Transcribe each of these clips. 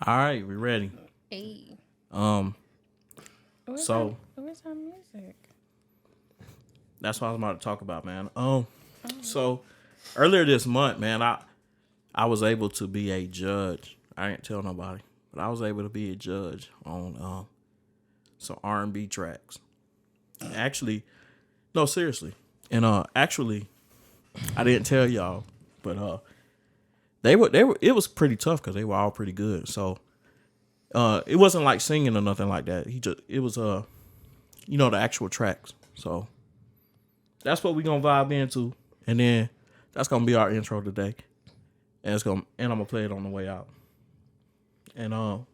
All right, we ready. Hey. Um, Where's so our music? that's what I was about to talk about, man. So earlier this month, man, I was able to be a judge. I didn't tell nobody, but I was able to be a judge on some R&B tracks. Actually, no, seriously, and actually, I didn't tell y'all, but they were. It was pretty tough because they were all pretty good. So it wasn't like singing or nothing like that. It was the actual tracks. So that's what we gonna vibe into, and then that's gonna be our intro today, and I'm gonna play it on the way out. And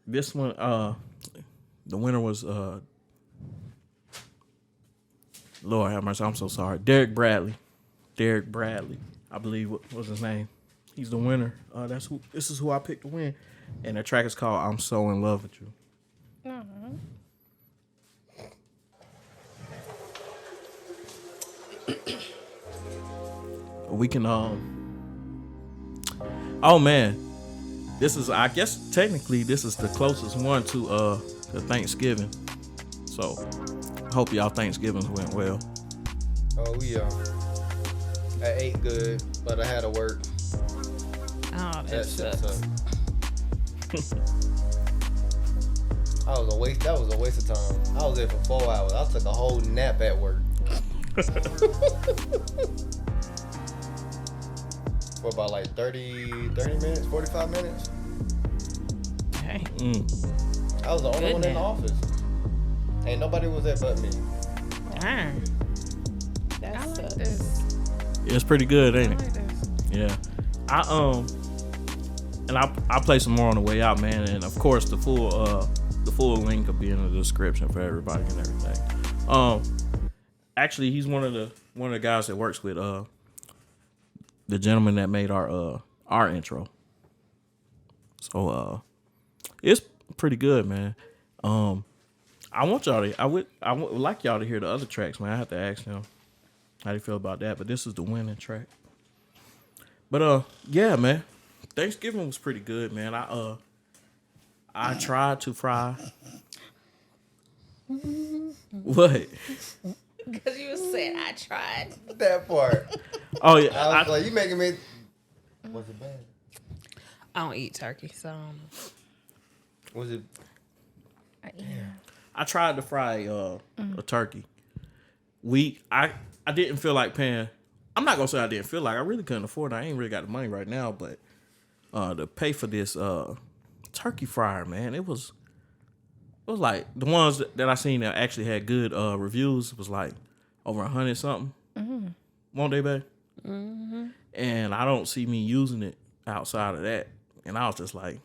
this one, the winner was Lord have mercy, I'm so sorry, Derek Bradley, I believe was his name. He's the winner. This is who I picked to win, and the track is called "I'm So in Love with You." Uh-huh. We can oh man, this is, I guess technically this is the closest one to Thanksgiving. So I hope y'all Thanksgivings went well. Oh yeah, I ate good, but I had to work. Oh, That shit sucks. sucked. That was a waste of time. I was there for 4 hours. I took a whole nap at work. For about like 30 minutes, 45 minutes. Okay. I was the only Good one in the nap. office. Ain't nobody was there but me. Darn. I like That's this. It's pretty good, I ain't it? like this. Yeah. I'll play some more on the way out, man. And of course the full link will be in the description for everybody and everything. Actually he's one of the guys that works with the gentleman that made our intro. So it's pretty good, man. I would like y'all to hear the other tracks, man. I have to ask them how do you feel about that, but this is the winning track. But yeah, man. Thanksgiving was pretty good, man. I tried to fry. What? because you said I tried. That part. Oh yeah. I was like, you making me. Was it bad? I don't eat turkey, so Was it? I tried to fry a turkey. I didn't feel like paying. I'm not gonna say I didn't feel like I really couldn't afford it. I ain't really got the money right now, but to pay for this turkey fryer, man, it was like the ones that I seen that actually had good reviews was like over 100 something. Won't they, babe? And I don't see me using it outside of that. And I was just like,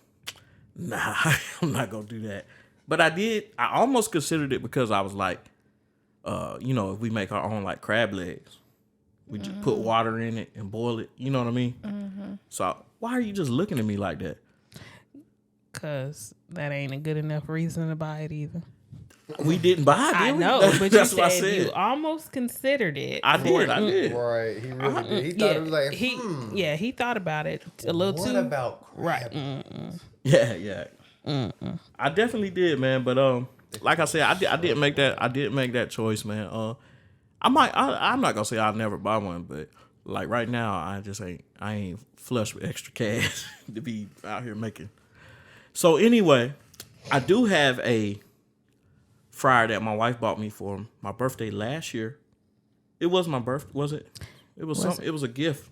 nah, I'm not gonna do that. But I almost considered it because I was like, if we make our own like crab legs, we just put water in it and boil it. You know what I mean? So why are you just looking at me like that? because that ain't a good enough reason to buy it either. We didn't buy it, did I we? know, but you That's what I said you said. almost considered it. I did. Right. He really did. He thought it was like, he thought about it a little what too. about crab? Right. Yeah. I definitely did, man. But like I said, I didn't make that choice, man. I'm not gonna say I'll never buy one, but like right now, I ain't flush with extra cash to be out here making. So anyway, I do have a fryer that my wife bought me for my birthday last year. It was my birthday, was it? It was something. It was a gift.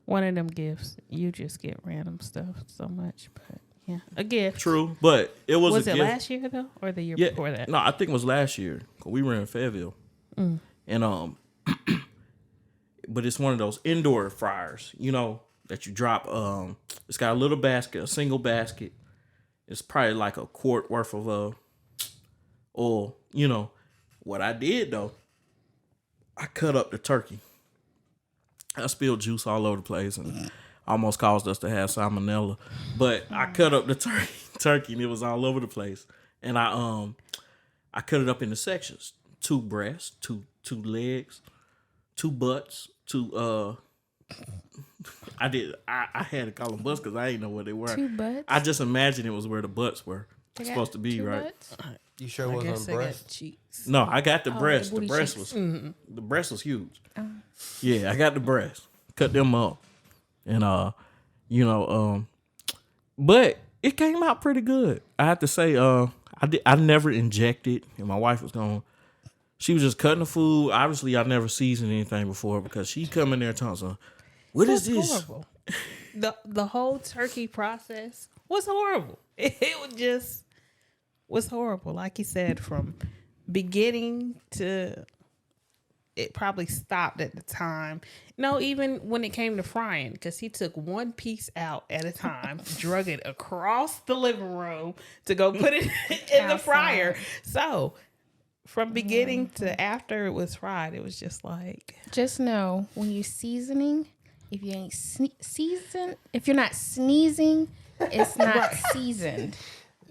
One of them gifts. You just get random stuff so much, but yeah, a gift. True, but it was a Was it gift. last year though, or the year Yeah, before that? no, I think it was last year. 'Cause we were in Fayetteville, and but it's one of those indoor fryers, that you drop. It's got a little basket, a single basket. It's probably like a quart worth of oil. What I did though, I cut up the turkey. I spilled juice all over the place and almost caused us to have salmonella. But I cut up the turkey and it was all over the place. And I cut it up into sections: 2 breasts, two legs, 2 butts, 2 I did. I had to call them butts because I didn't know what they were. 2 butts. I just imagined it was where the butts were They got supposed to be, 2 right? butts? You sure it I wasn't guess on they got breast? cheeks. No, I got the breast. The booty breast cheeks. was the breast was huge. Yeah, I got the breast. Cut them up, and but it came out pretty good. I have to say, I never injected, and my wife was going. She was just cutting the food. Obviously, I never seasoned anything before because she come in there telling us, "What is this?" Horrible. The whole turkey process was horrible. It was horrible. Like you said, from beginning to it probably stopped at the time. No, even when it came to frying, because he took one piece out at a time, drug it across the living room to go put it in the fryer. So from beginning to after it was fried, it was just like. Just know when you're seasoning, if you ain't if you're not sneezing, it's not seasoned.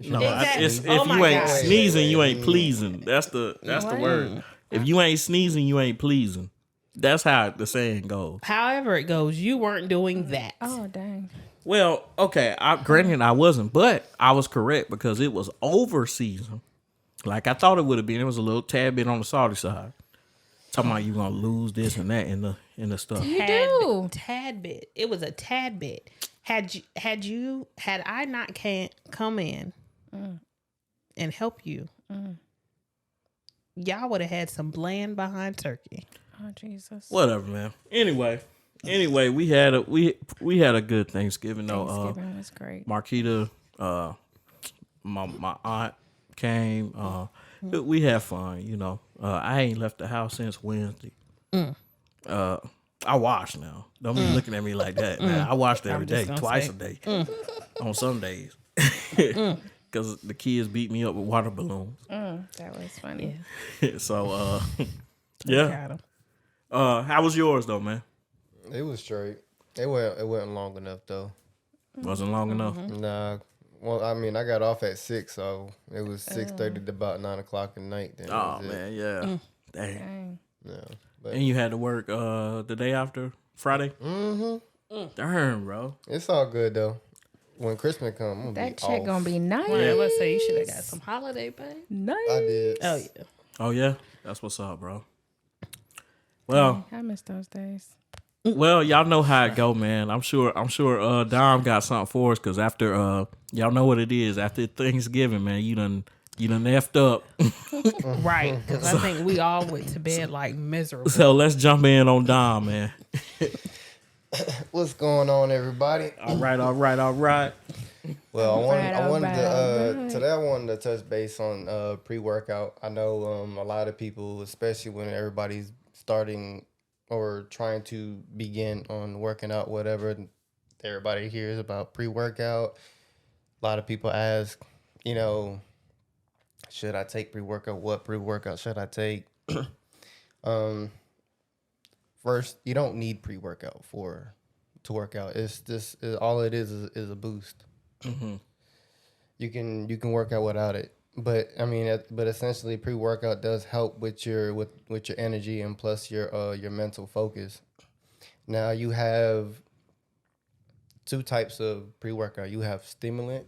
No, Exactly. if Oh you my ain't God. sneezing, you ain't pleasing. That's the word. If you ain't sneezing, you ain't pleasing. That's how the saying goes. However it goes, you weren't doing that. Oh dang! Well, okay. Granted, I wasn't, but I was correct because it was over seasoned, like I thought it would have been. It was a little tad bit on the salty side. Talking about you gonna lose this and that in the stuff. You do. Tad bit. It was a tad bit. Had I not come in and help you, y'all would have had some bland behind turkey. Oh Jesus! Whatever, man. Anyway, we had a good Thanksgiving though. Thanksgiving was great. Marquita, my aunt came. We had fun, you know. I ain't left the house since Wednesday. I wash now. Don't be looking at me like that, man. I wash every day, twice a day, on some days, because the kids beat me up with water balloons. That was funny. So, yeah. How was yours though, man? It was straight. It wasn't long enough though. Wasn't long enough. Nah. Well, I mean, I got off at 6, so it was 6:30 to about 9 o'clock at night. Then Oh man, yeah. Dang. Dang. Yeah. But And you had to work the day after Friday. Darn, bro. it's all good though. When Christmas come, I'm gonna That be check off. gonna be nice. Well, let's say you should have got some holiday pay. Nice. I did. Oh yeah. Oh yeah, that's what's up, bro. Well, I miss those days. well, y'all know how it go, man. I'm sure. Dom got something for us because after y'all know what it is. After Thanksgiving, man, you done effed up. Right, because I think we all went to bed like miserable. So let's jump in on Dom, man. What's going on, everybody? All right. Well, I wanted to alright. today I wanted to touch base on pre-workout. I know a lot of people, especially when everybody's starting or trying to begin on working out, whatever. Everybody hears about pre-workout. A lot of people ask, should I take pre-workout? What pre-workout should I take? First, you don't need pre-workout to work out. It's just all it is a boost. Mm-hmm. You can work out without it, but I mean, but essentially, pre-workout does help with your energy and plus your mental focus. Now you have two types of pre-workout. You have stimulant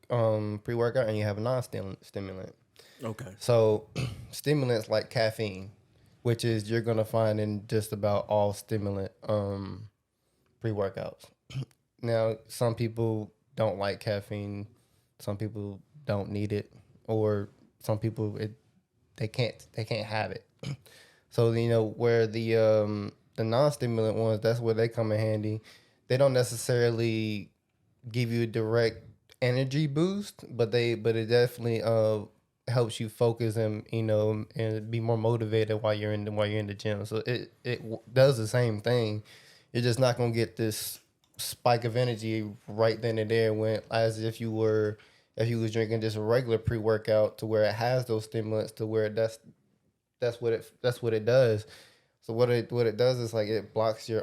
pre-workout, and you have non-stimulant. Okay. So stimulants like caffeine, which is you're gonna find in just about all stimulant pre-workouts. Now, some people don't like caffeine, some people don't need it, or some people they can't have it. So where the non-stimulant ones, that's where they come in handy. They don't necessarily give you a direct energy boost, but it definitely helps you focus and and be more motivated while you're in the gym. So it does the same thing. You're just not gonna get this spike of energy right then and there if you was drinking just a regular pre-workout to where it has those stimulants to where that's what it does. So what it does is like it blocks your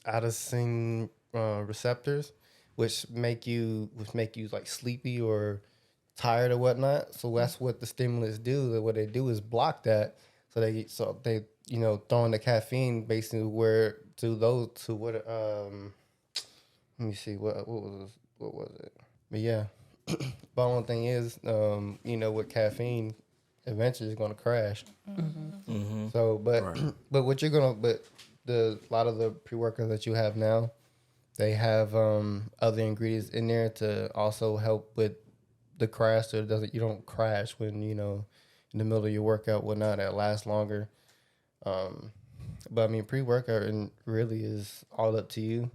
adenosine receptors, which make you like sleepy or tired or whatnot. So that's what the stimulants do. What they do is block that. So they throwing the caffeine basically where to those to what let me see what was it? But yeah, the only thing is with caffeine, eventually it's gonna crash. So but what you're gonna a lot of the pre-workouts that you have now, they have other ingredients in there to also help with the crash, so you don't crash when in the middle of your workout, whatnot. That lasts longer. But I mean, pre-workout really is all up to you.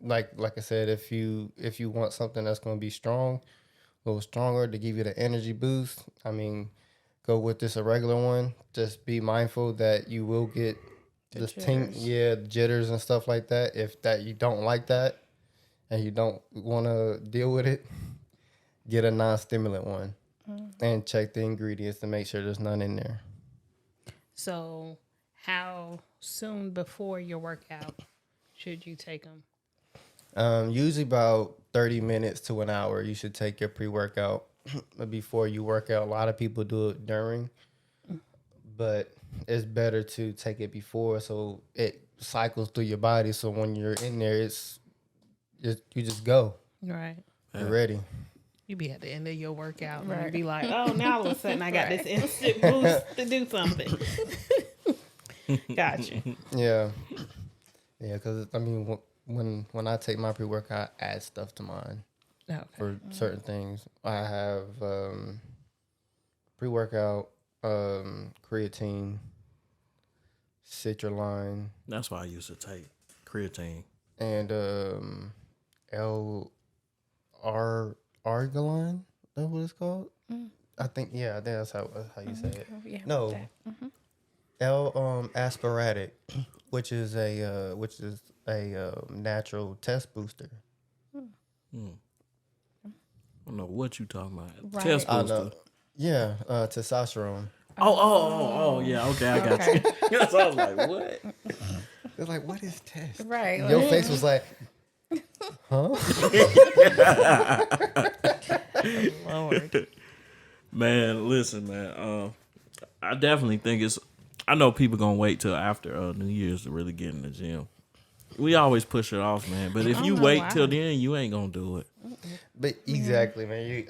Like I said, if you want something that's going to be strong, a little stronger to give you the energy boost, I mean, go with this a regular one. Just be mindful that you will get the jitters and stuff like that. If that you don't like that and you don't want to deal with it, get a non-stimulant one and check the ingredients to make sure there's none in there. So, how soon before your workout should you take them? Usually about 30 minutes to an hour. You should take your pre-workout before you work out. A lot of people do it during, but it's better to take it before so it cycles through your body. So when you're in there, you just go. Right. You're ready. You be at the end of your workout and you be like, oh, now all of a sudden I got this instant boost to do something. Gotcha. Yeah. Yeah, because, I mean, when I take my pre-workout, I add stuff to mine for certain things. I have pre-workout, creatine, citrulline. That's why I used to take creatine. And Argiline, that's what it's called. I think that's how you say it. Yeah, no, L-asparatic, which is a natural test booster. I don't know what you talking about. Right. Test booster. Yeah, testosterone. Oh, yeah. Okay, I got you. So I was like, what? It's like, what is test? Right. Your face was like, huh? Lord. Man, listen, man. I definitely think I know people gonna wait till after New Year's to really get in the gym. We always push it off, man. But if you wait till then, you ain't gonna do it. But exactly, man.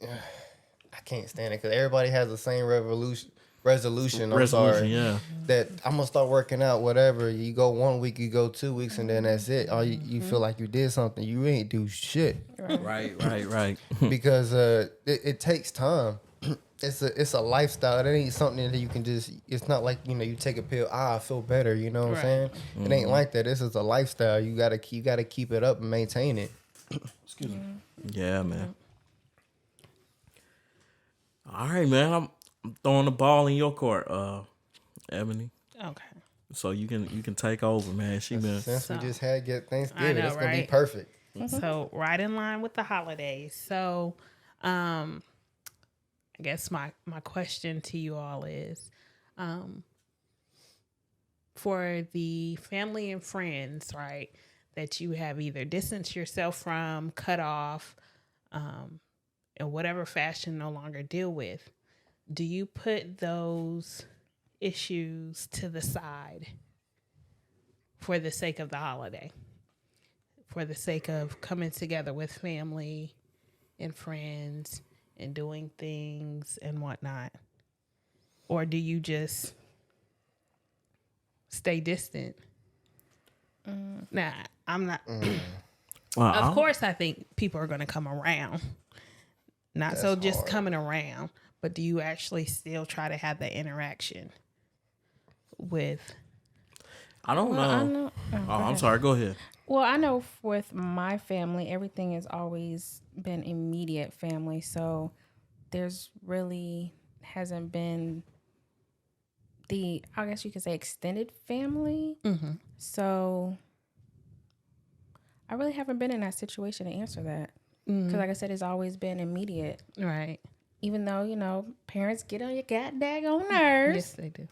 I can't stand it because everybody has the same resolution. I'm sorry. Yeah. That I'm gonna start working out. Whatever. You go 1 week, you go 2 weeks, and then that's it. You feel like you did something. You ain't do shit. Right. Because it takes time. It's a lifestyle. It ain't something that you can just. It's not like you take a pill. I feel better. You know what I'm saying? It ain't like that. This is a lifestyle. You gotta keep it up and maintain it. Excuse me. Yeah, man. All right, man. I'm throwing the ball in your court, Ebony. Okay. So you can take over, man. Since we just had Thanksgiving, I know, it's gonna be right? perfect. So right in line with the holidays. So I guess my question to you all is for the family and friends, right, that you have either distanced yourself from, cut off, in whatever fashion no longer deal with, do you put those issues to the side for the sake of the holiday? For the sake of coming together with family and friends and doing things and whatnot? Or do you just stay distant? Nah, I'm not. Well, Of course, I think people are going to come around. Not That's so just hard. coming around, but do you actually still try to have that interaction with? I don't know. I know. I'm sorry. Go ahead. Well, I know with my family, everything has always been immediate family. So there's really hasn't been I guess you could say, extended family. Mm-hmm. So I really haven't been in that situation to answer that. Because like I said, it's always been immediate. Right. Even though, parents get on your daggone nerves. Yes, they do.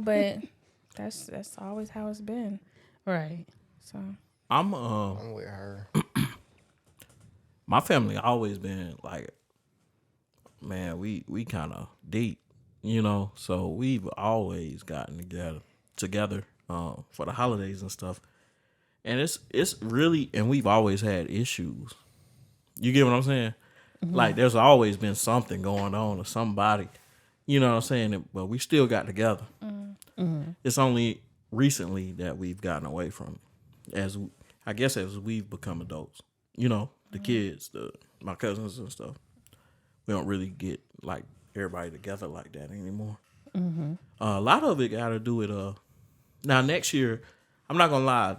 But that's always how it's been. Right. So I'm I'm with her. my family always been like man, we kind of deep, you know. So we've always gotten together for the holidays and stuff. And it's really, and we've always had issues. You get what I'm saying? Like there's always been something going on or somebody, you know what I'm saying? But we still got together. It's only recently that we've gotten away from it, as we've become adults. You know, the kids, my cousins and stuff. We don't really get like everybody together like that anymore. A lot of it got to do with now next year. I'm not gonna lie,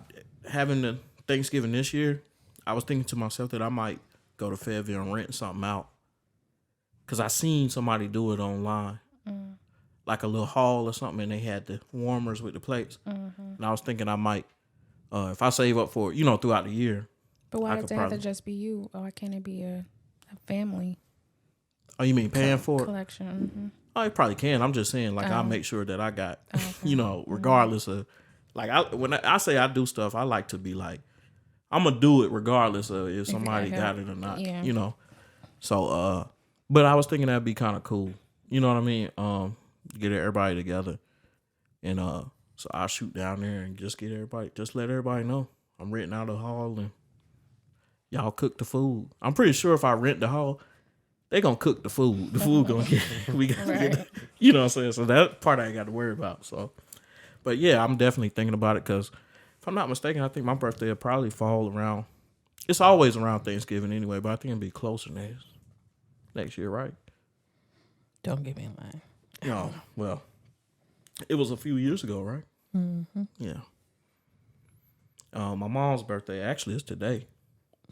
having the Thanksgiving this year, I was thinking to myself that I might go to Fayetteville and rent something out, cause I seen somebody do it online, like a little hall or something, and they had the warmers with the plates. And I was thinking I might, if I save up for it, you know, throughout the year. But why does it have to just be you? Or why can't it be a family? Oh, you mean paying for it? Collection. Oh, it probably can. I'm just saying, like, I'll make sure that I got, you know, regardless of, like, when I say I do stuff, I like to be like, I'm gonna do it regardless of if somebody got it or not, you know. So, but I was thinking that'd be kind of cool. You know what I mean? Get everybody together, and so I'll shoot down there and just let everybody know I'm renting out a hall and y'all cook the food. I'm pretty sure if I rent the hall, they gonna cook the food. The food gonna get get, you know what I'm saying? So that part I ain't got to worry about. So, but yeah, I'm definitely thinking about it because if I'm not mistaken, I think my birthday will probably fall around. It's always around Thanksgiving anyway, but I think it'll be closer next year, right? Don't get me in line. No, well, it was a few years ago, right? Mm-hmm. Yeah. My mom's birthday actually is today.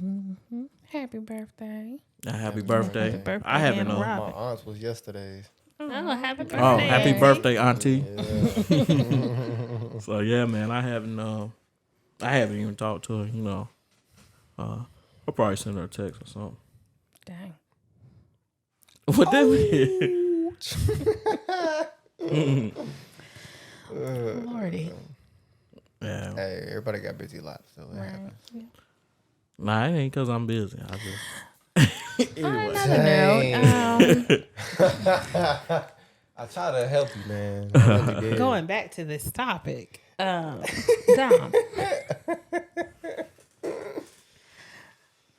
Mm-hmm. Happy birthday. Happy birthday. Happy birthday, I haven't Anna know. Robin. My aunt's was yesterday's. Oh, happy birthday. Oh, happy birthday, Auntie. Yeah. So yeah, man, I haven't even talked to her, you know. I'll probably send her a text or something. Dang. What that mean? Lordy. Yeah. Hey, everybody got busy lives, so it happens. Nah, it ain't because I'm busy. I just anyway. I try to help you, man. I really did. Going back to this topic, Dom,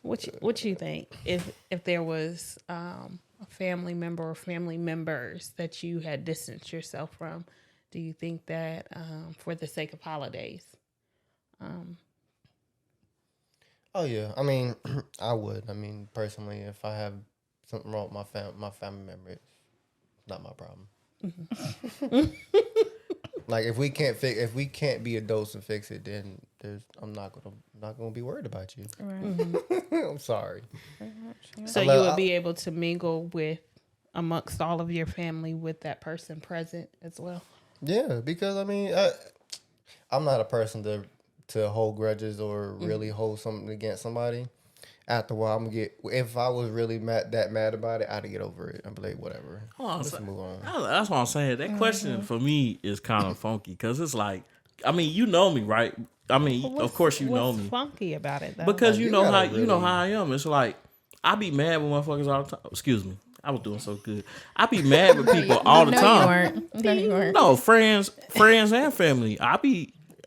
what you think if there was a family member or family members that you had distanced yourself from? Do you think that for the sake of holidays? Oh yeah, I mean, I would. I mean, personally, if I have something wrong with my family member, it's not my problem. Like if we can't be adults and fix it, then I'm not gonna be worried about you. Right. I'm sorry. So you would be able to mingle with amongst all of your family with that person present as well. Yeah, because I mean, I'm not a person to hold grudges or really hold something against somebody. After a while, I'm gonna get. If I was really mad about it, I'd get over it. I'd be like, whatever. Let's move on. That's what I'm saying. That question for me is kind of funky because it's like, I mean, you know me, right? I mean, of course you know me. What's funky about it though? Because Like, you know how I am. It's like I be mad with motherfuckers all the time. Excuse me. I was doing so good. I be mad with people all the time. No, you weren't. No, friends and family.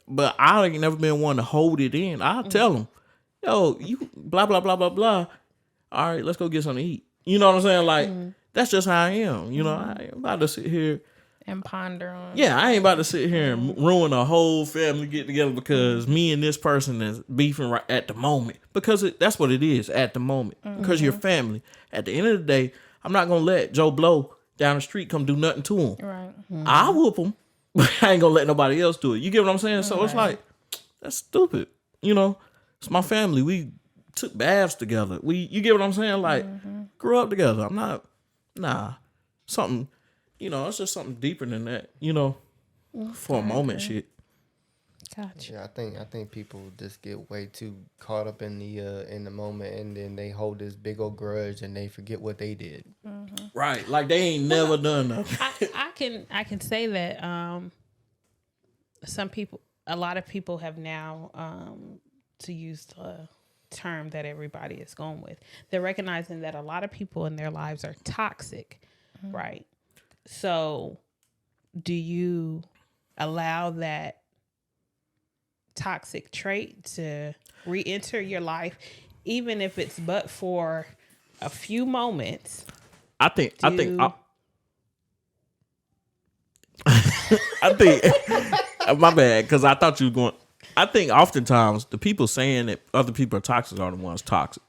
But I ain't never been one to hold it in. I'll tell them, yo, you blah, blah, blah, blah, blah. All right, let's go get something to eat. You know what I'm saying? Like, that's just how I am. You know, I ain't about to sit here. And ponder on. Yeah, I ain't about to sit here and ruin a whole family get together because me and this person is beefing right at the moment. Because that's what it is at the moment. Because you're family. At the end of the day, I'm not going to let Joe Blow down the street come do nothing to him. Right. I'll whoop him, but I ain't going to let nobody else do it. You get what I'm saying? So it's like, that's stupid. You know, it's my family. We took baths together. You get what I'm saying? Like, grew up together. I'm not, something, you know, it's just something deeper than that, you know, for a moment shit. Gotcha. Yeah, I think people just get way too caught up in the moment, and then they hold this big old grudge and they forget what they did. Right, like they ain't never done nothing. I can say that a lot of people have now to use term that everybody is going with. They're recognizing that a lot of people in their lives are toxic, right? So do you allow that toxic trait to re-enter your life, even if it's but for a few moments? I think I think my bad, because I thought you were going. I think oftentimes the people saying that other people are toxic are the ones toxic.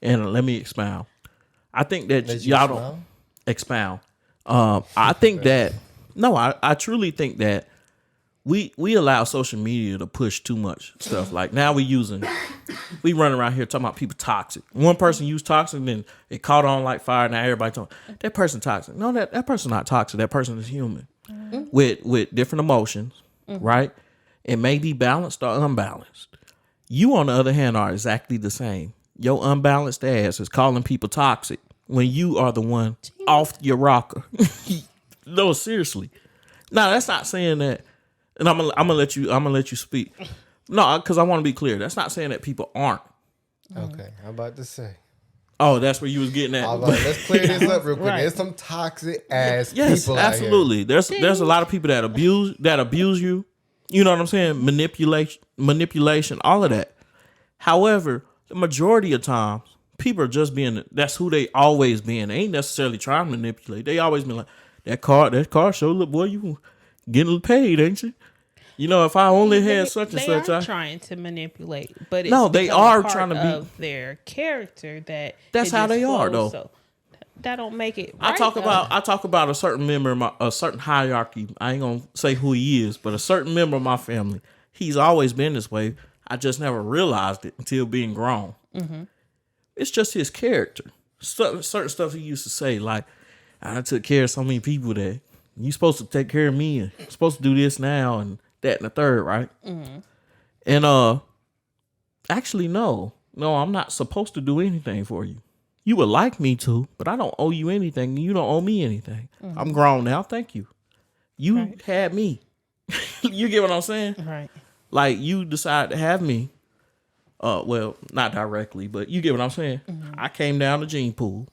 And let me expound. I think that y'all don't expound. I think that I truly think that we allow social media to push too much stuff. Like now we run around here talking about people toxic. One person used toxic, then it caught on like fire. Now everybody talking that person toxic. No, that person's not toxic. That person is human with different emotions, right? It may be balanced or unbalanced. You, on the other hand, are exactly the same. Your unbalanced ass is calling people toxic when you are the one off your rocker. No, seriously. No, that's not saying that. And I'm gonna let you speak. No, because I want to be clear. That's not saying that people aren't. Okay, I'm about to say. Oh, that's where you was getting at. I was like, let's clear this up real quick. Right. There's some toxic ass people out absolutely. Here. There's a lot of people that abuse you. You know what I'm saying? Manipulation, all of that. However, the majority of times, people are just being, that's who they always been. They ain't necessarily trying to manipulate. They always been like, that car show, look, boy, you getting paid, ain't you? You know, if I only had such and such. They are trying to manipulate, but it's they are trying to of their character that's how they are, though. So that don't make it right. I talk about a certain member of a certain hierarchy. I ain't gonna say who he is, but a certain member of my family. He's always been this way. I just never realized it until being grown. Mm-hmm. It's just his character. Certain stuff he used to say, like, I took care of so many people that you supposed to take care of me and you're supposed to do this now and that and the third, right? Mm-hmm. And actually, no, I'm not supposed to do anything for you. You would like me to, but I don't owe you anything. You don't owe me anything. Mm-hmm. I'm grown now. Thank you. You had me. You get what I'm saying? Right. Like, you decided to have me. Well, not directly, but you get what I'm saying? Mm-hmm. I came down the gene pool.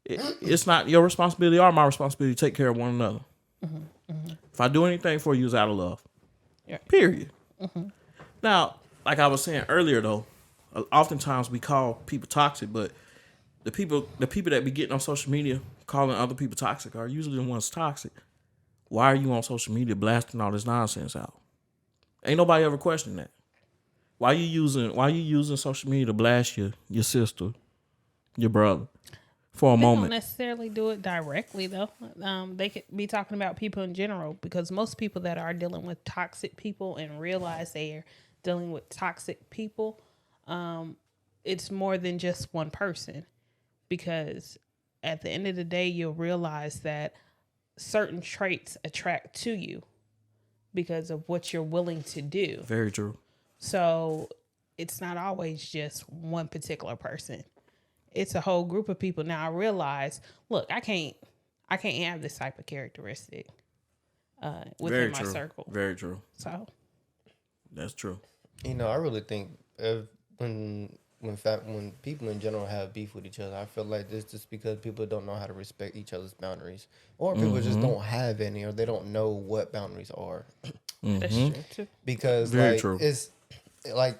It's not your responsibility or my responsibility to take care of one another. Mm-hmm. Mm-hmm. If I do anything for you, it's out of love. Yeah. Period. Mm-hmm. Now, like I was saying earlier, though, oftentimes we call people toxic, but the people that be getting on social media calling other people toxic are usually the ones toxic. Why are you on social media blasting all this nonsense out? Ain't nobody ever questioned that. Why you using social media to blast your sister, your brother, for a moment? They don't necessarily do it directly, though. They could be talking about people in general, because most people that are dealing with toxic people and realize they are dealing with toxic people, it's more than just one person. Because at the end of the day, you'll realize that certain traits attract to you because of what you're willing to do. Very true. So it's not always just one particular person. It's a whole group of people. Now I realize, look, I can't have this type of characteristic within my circle. Very true. So that's true. You know, I really think when people in general have beef with each other, I feel like it's just because people don't know how to respect each other's boundaries, or people just don't have any, or they don't know what boundaries are. Mm-hmm. That's true too. Because very true. It's like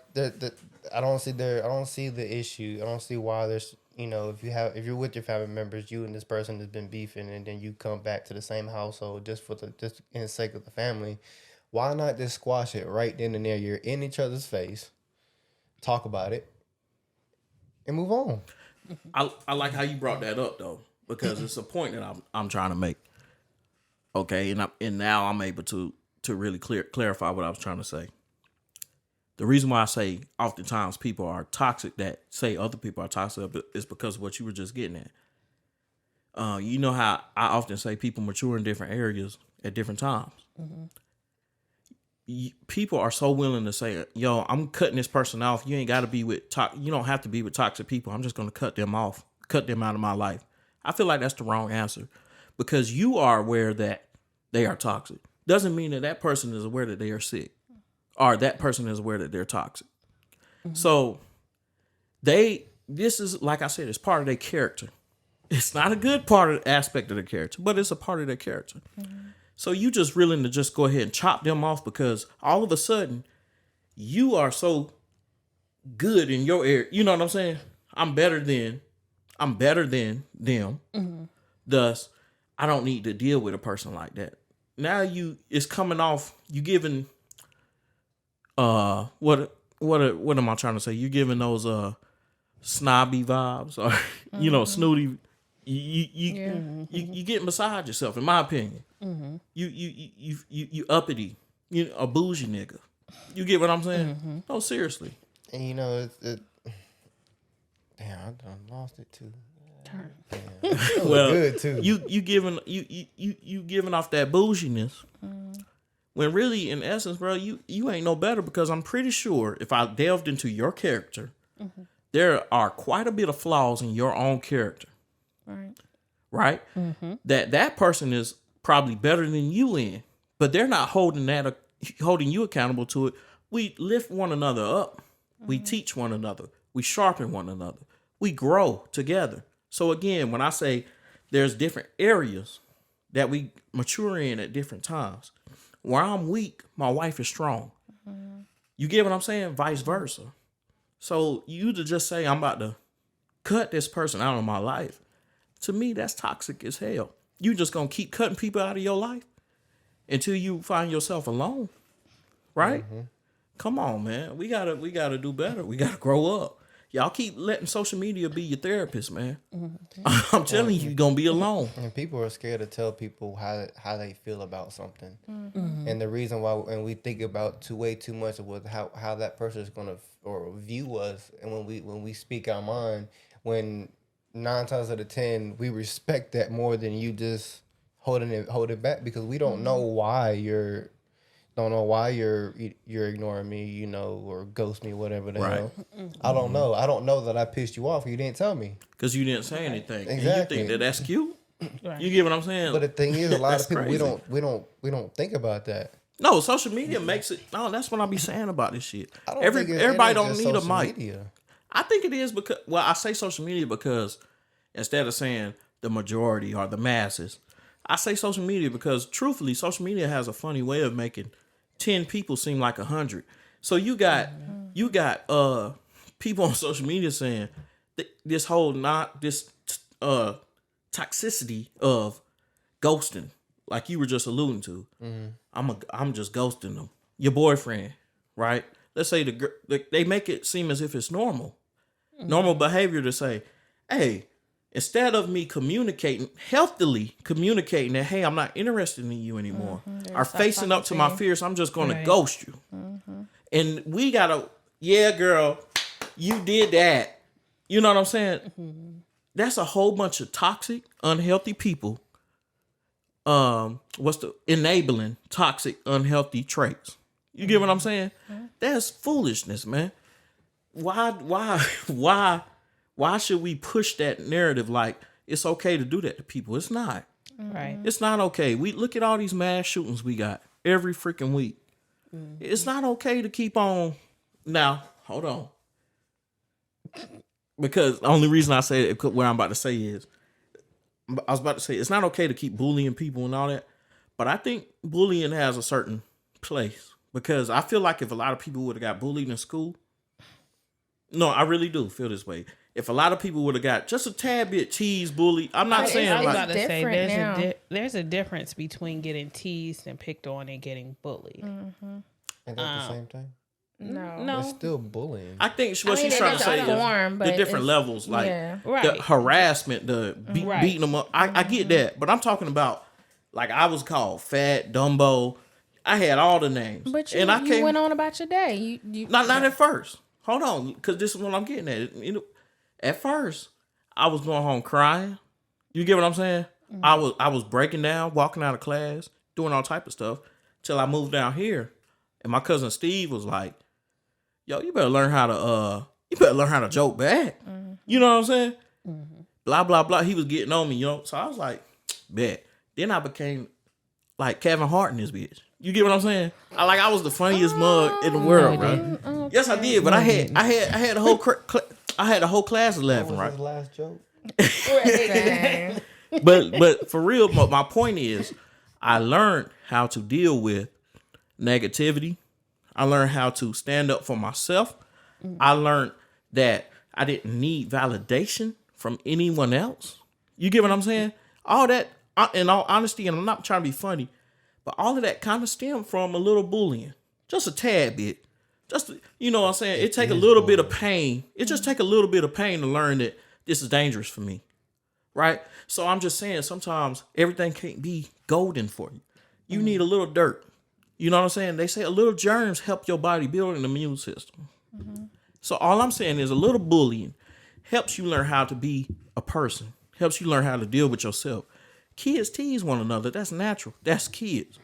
I don't see the issue. I don't see why there's, you know, if you're with your family members, you and this person has been beefing, and then you come back to the same household just in the sake of the family. Why not just squash it right then and there? You're in each other's face, talk about it, and move on. I like how you brought that up, though, because it's a point that I'm trying to make. Okay, and now I'm able to really clarify what I was trying to say. The reason why I say oftentimes people are toxic, that say other people are toxic, is because of what you were just getting at. You know how I often say people mature in different areas at different times. Mm-hmm. People are so willing to say, yo, I'm cutting this person off. You ain't got to be with you don't have to be with toxic people. I'm just going to cut them off, cut them out of my life. I feel like that's the wrong answer, because you are aware that they are toxic. Doesn't mean that person is aware that they are sick, or that person is aware that they're toxic. Mm-hmm. So this is, like I said, it's part of their character. It's not a good part of the aspect of their character, but it's a part of their character. So you just willing to just go ahead and chop them off because all of a sudden you are so good in your area. You know what I'm saying? I'm better than them. Thus, I don't need to deal with a person like that. Now it's coming off. You giving what am I trying to say? You giving those snobby vibes or snooty. You get beside yourself, in my opinion. You uppity, a bougie nigga. You get what I'm saying? No, seriously. And you know, damn, I done lost it too. Well, good too. You giving off that bouginess when really, in essence, bro, you ain't no better because I'm pretty sure if I delved into your character, there are quite a bit of flaws in your own character. Right? That person is probably better than you in, but they're not holding you accountable to it. We lift one another up. We teach one another. We sharpen one another. We grow together. So again, when I say there's different areas that we mature in at different times, where I'm weak, my wife is strong. You get what I'm saying? Vice versa. So you to just say I'm about to cut this person out of my life, to me, that's toxic as hell. You just gonna keep cutting people out of your life until you find yourself alone, right? Come on, man. We gotta do better. We gotta grow up. Y'all keep letting social media be your therapist, man. I'm telling you, you're gonna be alone. And people are scared to tell people how they feel about something. And the reason why, and we think about way too much of how that person is gonna or view us, and when we speak our mind, when 9 times out of 10 we respect that more than you just holding it back because we don't know why you're ignoring me, or ghost me, whatever the hell. I don't know. I don't know that I pissed you off. You didn't tell me because you didn't say anything. Exactly. And you think that's cute. You get what I'm saying? But the thing is, a lot of people crazy. we don't think about that. No, social media makes it. No, that's what I be saying about this shit. Everybody don't need a mic. Media. I think it is because, well, I say social media because instead of saying the majority or the masses, I say social media because truthfully, social media has a funny way of making 10 people seem like 100. So you got people on social media saying this whole toxicity of ghosting, like you were just alluding to. I'm just ghosting them. Your boyfriend, right? Let's say they make it seem as if it's normal behavior to say, hey, instead of me healthily communicating that, hey, I'm not interested in you anymore, or facing up to my fears, I'm just going to ghost you. And we got to, yeah, girl, you did that. You know what I'm saying? That's a whole bunch of toxic, unhealthy people. Enabling toxic, unhealthy traits. You get what I'm saying? That's foolishness, man. Why should we push that narrative like it's okay to do that to people? It's not. Right. It's not okay. We look at all these mass shootings we got every freaking week. It's not okay to keep on. Now, hold on. Because the only reason I say it, what I'm about to say is, I was about to say it's not okay to keep bullying people and all that, but I think bullying has a certain place because I feel like if a lot of people would have got bullied in school, no, I really do feel this way. If a lot of people would have got just a tad bit teased, bullied, I'm not saying I was like about to say now. there's a difference between getting teased and picked on and getting bullied. Ain't that the same thing? No. It's still bullying. I think what she's trying to say is the different levels, like the harassment, the beating them up. I get that, but I'm talking about like I was called fat, Dumbo. I had all the names, But and I you went on about your day. You not at first. Hold on, because this is what I'm getting at. At first, I was going home crying. You get what I'm saying? I was breaking down, walking out of class, doing all type of stuff, till I moved down here, and my cousin Steve was like, yo, you better learn how to joke back. You know what I'm saying? Blah, blah, blah. He was getting on me, So I was like, bet. Then I became like Kevin Hart in this bitch. You get what I'm saying? I was the funniest mug in the world, bro. Okay. Yes, I did. But I had a whole I had the whole class That laughing, was right? his last joke. Dang. But for real, my point is, I learned how to deal with negativity. I learned how to stand up for myself. I learned that I didn't need validation from anyone else. You get what I'm saying? All that, in all honesty, and I'm not trying to be funny, but all of that kind of stemmed from a little bullying, just a tad bit. Just, you know what I'm saying? It take a little bit of pain. It just take a little bit of pain to learn that this is dangerous for me, right? So I'm just saying, sometimes everything can't be golden for you. You need a little dirt. You know what I'm saying? They say a little germs help your body build an immune system. So all I'm saying is a little bullying helps you learn how to be a person, helps you learn how to deal with yourself. Kids tease one another. That's natural. That's kids.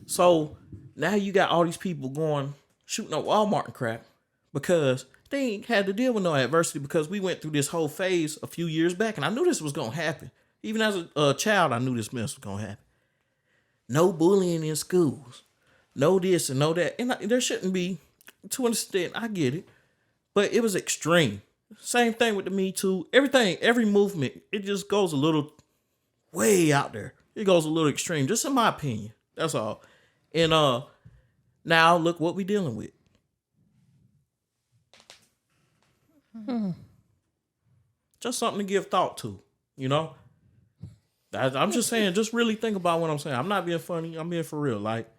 So now you got all these people going, shooting up Walmart and crap because they ain't had to deal with no adversity, because we went through this whole phase a few years back, and I knew this was going to happen. Even as a child, I knew this mess was going to happen. No bullying in schools. No this and no that. And there shouldn't be, to an extent, I get it. But it was extreme. Same thing with the Me Too. Everything, every movement, it just goes a little way out there. It goes a little extreme, just in my opinion. That's all. And now look what we dealing with. Just something to give thought to, you know? I'm just saying, just really think about what I'm saying. I'm not being funny. I'm being for real. Like,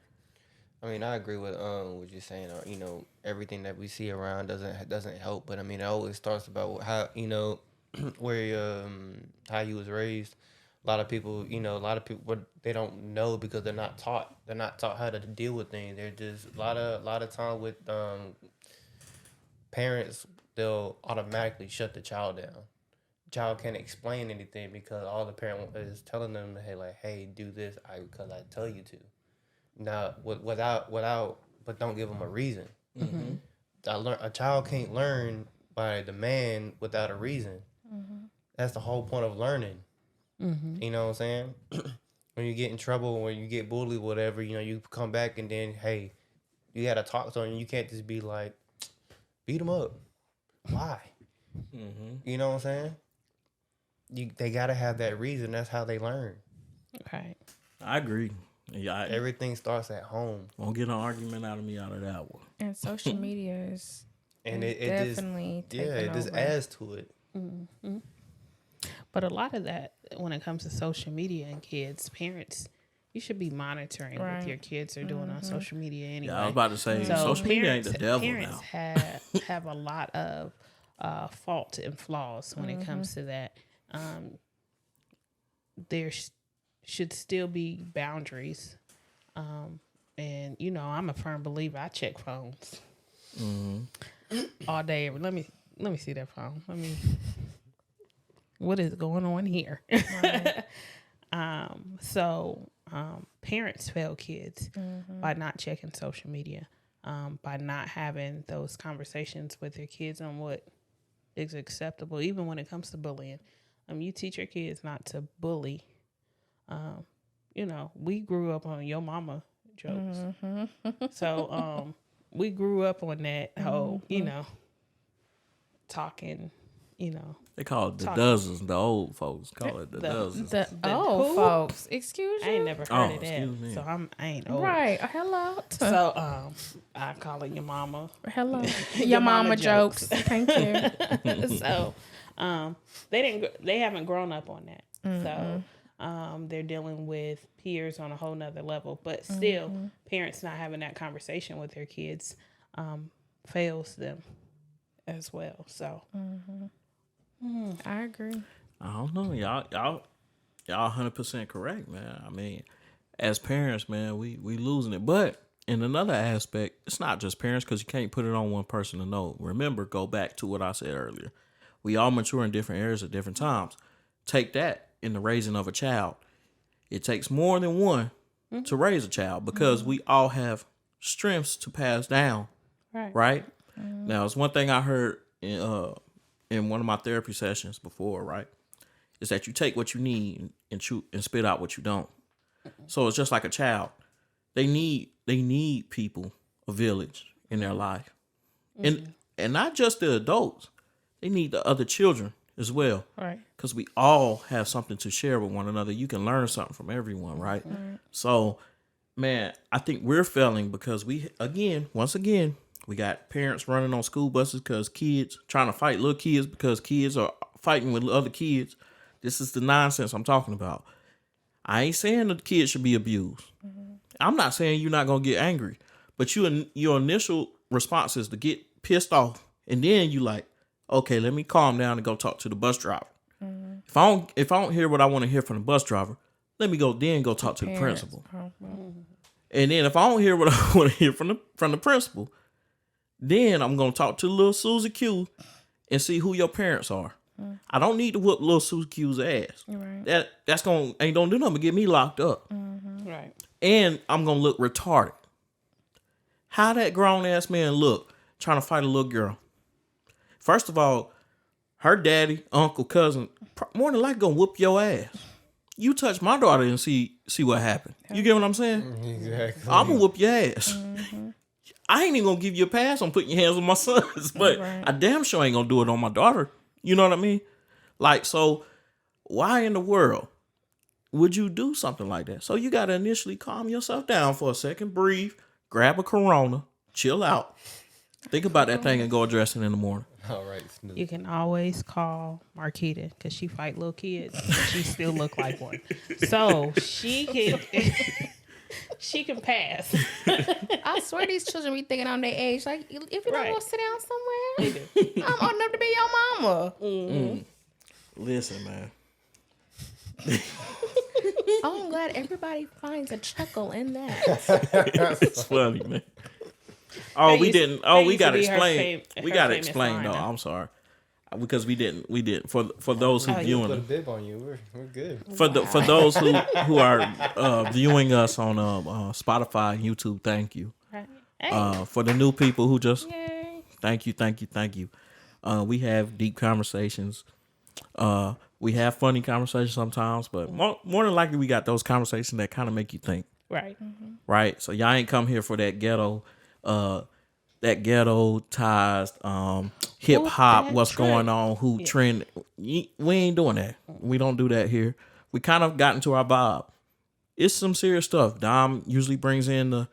I mean, I agree with what you're saying. You know, everything that we see around doesn't help. But I mean, it always starts about how, you know, where how you was raised. A lot of people, they don't know because they're not taught. They're not taught how to deal with things. They're just a lot of time with parents. They'll automatically shut the child down. Child can't explain anything because all the parent is telling them, hey, do this because I tell you to. Now, without, but don't give them a reason. Mm-hmm. A child can't learn by demand without a reason. Mm-hmm. That's the whole point of learning. Mm-hmm. You know what I'm saying? When you get in trouble, when you get bullied, whatever, you come back and then, hey, you got to talk to them. You can't just be like, beat them up. Why? Mm-hmm. You know what I'm saying? They got to have that reason. That's how they learn. Right. I agree. Yeah, everything starts at home. Won't get an argument out of me out of that one. And social media is it definitely it just adds to it. Mm-hmm. But a lot of that, when it comes to social media and kids, parents, you should be monitoring what your kids are doing on social media anyway. Yeah, I was about to say, social media ain't the devil parents now. have a lot of fault and flaws when it comes to that. There should still be boundaries. And, I'm a firm believer. I check phones all day. Let me see that phone. What is going on here? Right. So parents fail kids by not checking social media, by not having those conversations with their kids on what is acceptable, even when it comes to bullying. You teach your kids not to bully. We grew up on your mama jokes. Mm-hmm. So we grew up on that whole, talking, They call it the dozens. The old folks call it the dozens. The old folks. Excuse you? I ain't never heard of that. So I ain't old. Right. Hello. So I call it your mama. Hello. your mama jokes. Thank you. So they haven't grown up on that. Mm-hmm. So they're dealing with peers on a whole nother level. But still, parents not having that conversation with their kids fails them as well. So I agree. I don't know. Y'all 100% correct, man. I mean, as parents, man, we losing it. But in another aspect, it's not just parents, because you can't put it on one person to know. Remember, go back to what I said earlier. We all mature in different areas at different times. Take that in the raising of a child. It takes more than one to raise a child, because we all have strengths to pass down. Right? Now, it's one thing I heard in one of my therapy sessions before, right? Is that you take what you need and spit out what you don't. So it's just like a child. They need people, a village in their life. And not just the adults. they need the other children as well. Right. Because we all have something to share with one another. You can learn something from everyone, right? So, man, I think we're failing because once again, we got parents running on school buses because kids trying to fight little kids because kids are fighting with other kids. This is the nonsense I'm talking about. I ain't saying the kids should be abused. I'm not saying you're not going to get angry, but your initial response is to get pissed off. And then you like, okay, let me calm down and go talk to the bus driver. If I don't hear what I want to hear from the bus driver, let me go talk to the principal. And then if I don't hear what I want to hear from the principal, then I'm gonna talk to little Susie Q and see who your parents are. I don't need to whoop little Susie Q's ass. Right. That's ain't gonna do nothing but get me locked up. Right. And I'm gonna look retarded. How that grown ass man look trying to fight a little girl? First of all, her daddy, uncle, cousin, more than likely gonna whoop your ass. You touch my daughter and see what happened. You get what I'm saying? Exactly. I'm gonna whoop your ass. I ain't even gonna give you a pass on putting your hands on my sons, but I damn sure ain't gonna do it on my daughter. You know what I mean? Like, so why in the world would you do something like that? So you gotta initially calm yourself down for a second, breathe, grab a Corona, chill out, think about that thing and go address it in the morning. All right, Snoop. You can always call Marquita because she fight little kids. And she still look like one, so she can she can pass. I swear these children be thinking on their age. Like, if you don't Right. want to sit down somewhere, I'm old enough to be your mama. Listen, man. Oh, I'm glad everybody finds a chuckle in that. It's funny, man. Oh, That we used- didn't. that Oh, we used to gotta be her explain. We her gotta famous explain line, though. though. I'm sorry, because we didn't. For those who Oh, yeah. viewing Put a bib on you. We're good. for those who are viewing us on Spotify and YouTube. Thank you. Hey, For the new people who just Yay. thank you. We have deep conversations. We have funny conversations sometimes, but more than likely we got those conversations that kind of make you think. right. Right? So y'all ain't come here for that ghettoized hip hop, that what's trend. going on, who trend. We ain't doing that. We don't do that here. We kind of got into our vibe. It's some serious stuff. Dom usually brings in the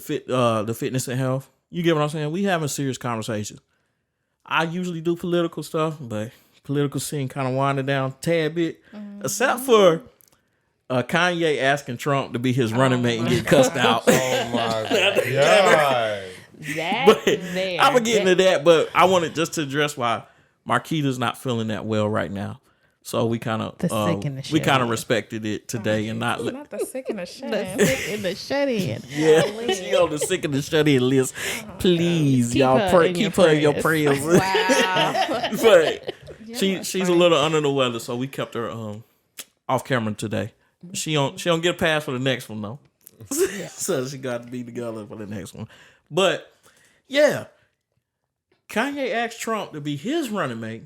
fitness and health. You get what I'm saying? We having serious conversations. I usually do political stuff, but political scene kind of winding down a tad bit, except for Kanye asking Trump to be his running mate and get cussed out. Oh my god. That But there. I'm gonna get into that, but I wanted just to address why Marquita's not feeling that well right now. So we kind of The sick and the we shut kind of in. respected it today and not. Not the sick and the shut The in. sick and the shut in. Yeah, she on the sick and the shut in list. Please, Keep y'all her in keep your her in your prayers. prayers. Wow. But she's a little under the weather, so we kept her off camera today. She don't get a pass for the next one though. So she got to be together for the next one. But yeah, Kanye asked Trump to be his running mate,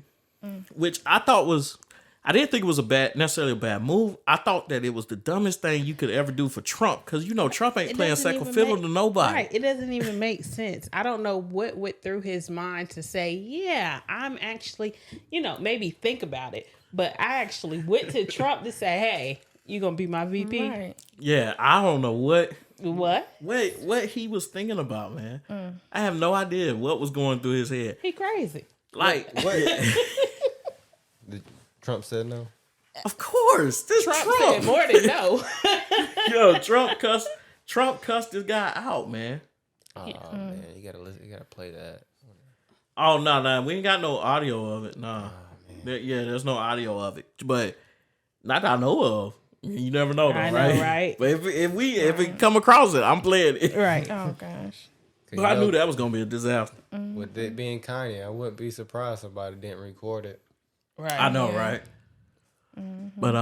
which I didn't think it was necessarily a bad move. I thought that it was the dumbest thing you could ever do for Trump, because Trump ain't It playing doesn't second even fiddle make- to nobody. Right. It doesn't even make sense. I don't know what went through his mind to say, yeah, I'm actually, maybe think about it. But I actually went to Trump to say, hey, you going to be my VP? Right. Yeah, I don't know what What? he was thinking about, man. I have no idea what was going through his head. He crazy. Like, What? Trump said no. of course, this Trump Trump. said more than no. Yo, Trump cussed this guy out, man. Oh man, you gotta listen. You gotta play that. Oh no, we ain't got no audio of it. Nah, there's no audio of it, but not that I know of. You never know, though, I know, right? right? But if we come across it, I'm playing it. Right. Oh, gosh. But I knew that was gonna be a disaster. With it being Kanye, I wouldn't be surprised if somebody didn't record it. Right. I know, right? But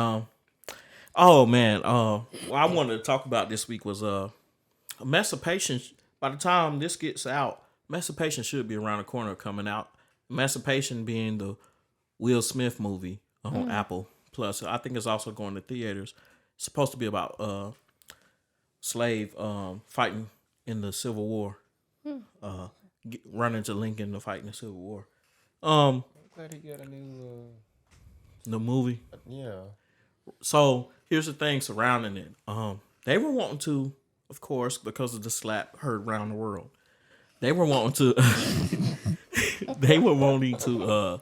oh man, what I wanted to talk about this week was Emancipation. By the time this gets out, Emancipation should be around the corner coming out. Emancipation being the Will Smith movie on Apple Plus. I think it's also going to theaters. It's supposed to be about slave fighting in the Civil War. Running to Lincoln to fight in the Civil War. that he got a new The movie. yeah. So here's the thing surrounding it. They were wanting to, of course, because of the slap heard around the world. They were wanting to. They were wanting to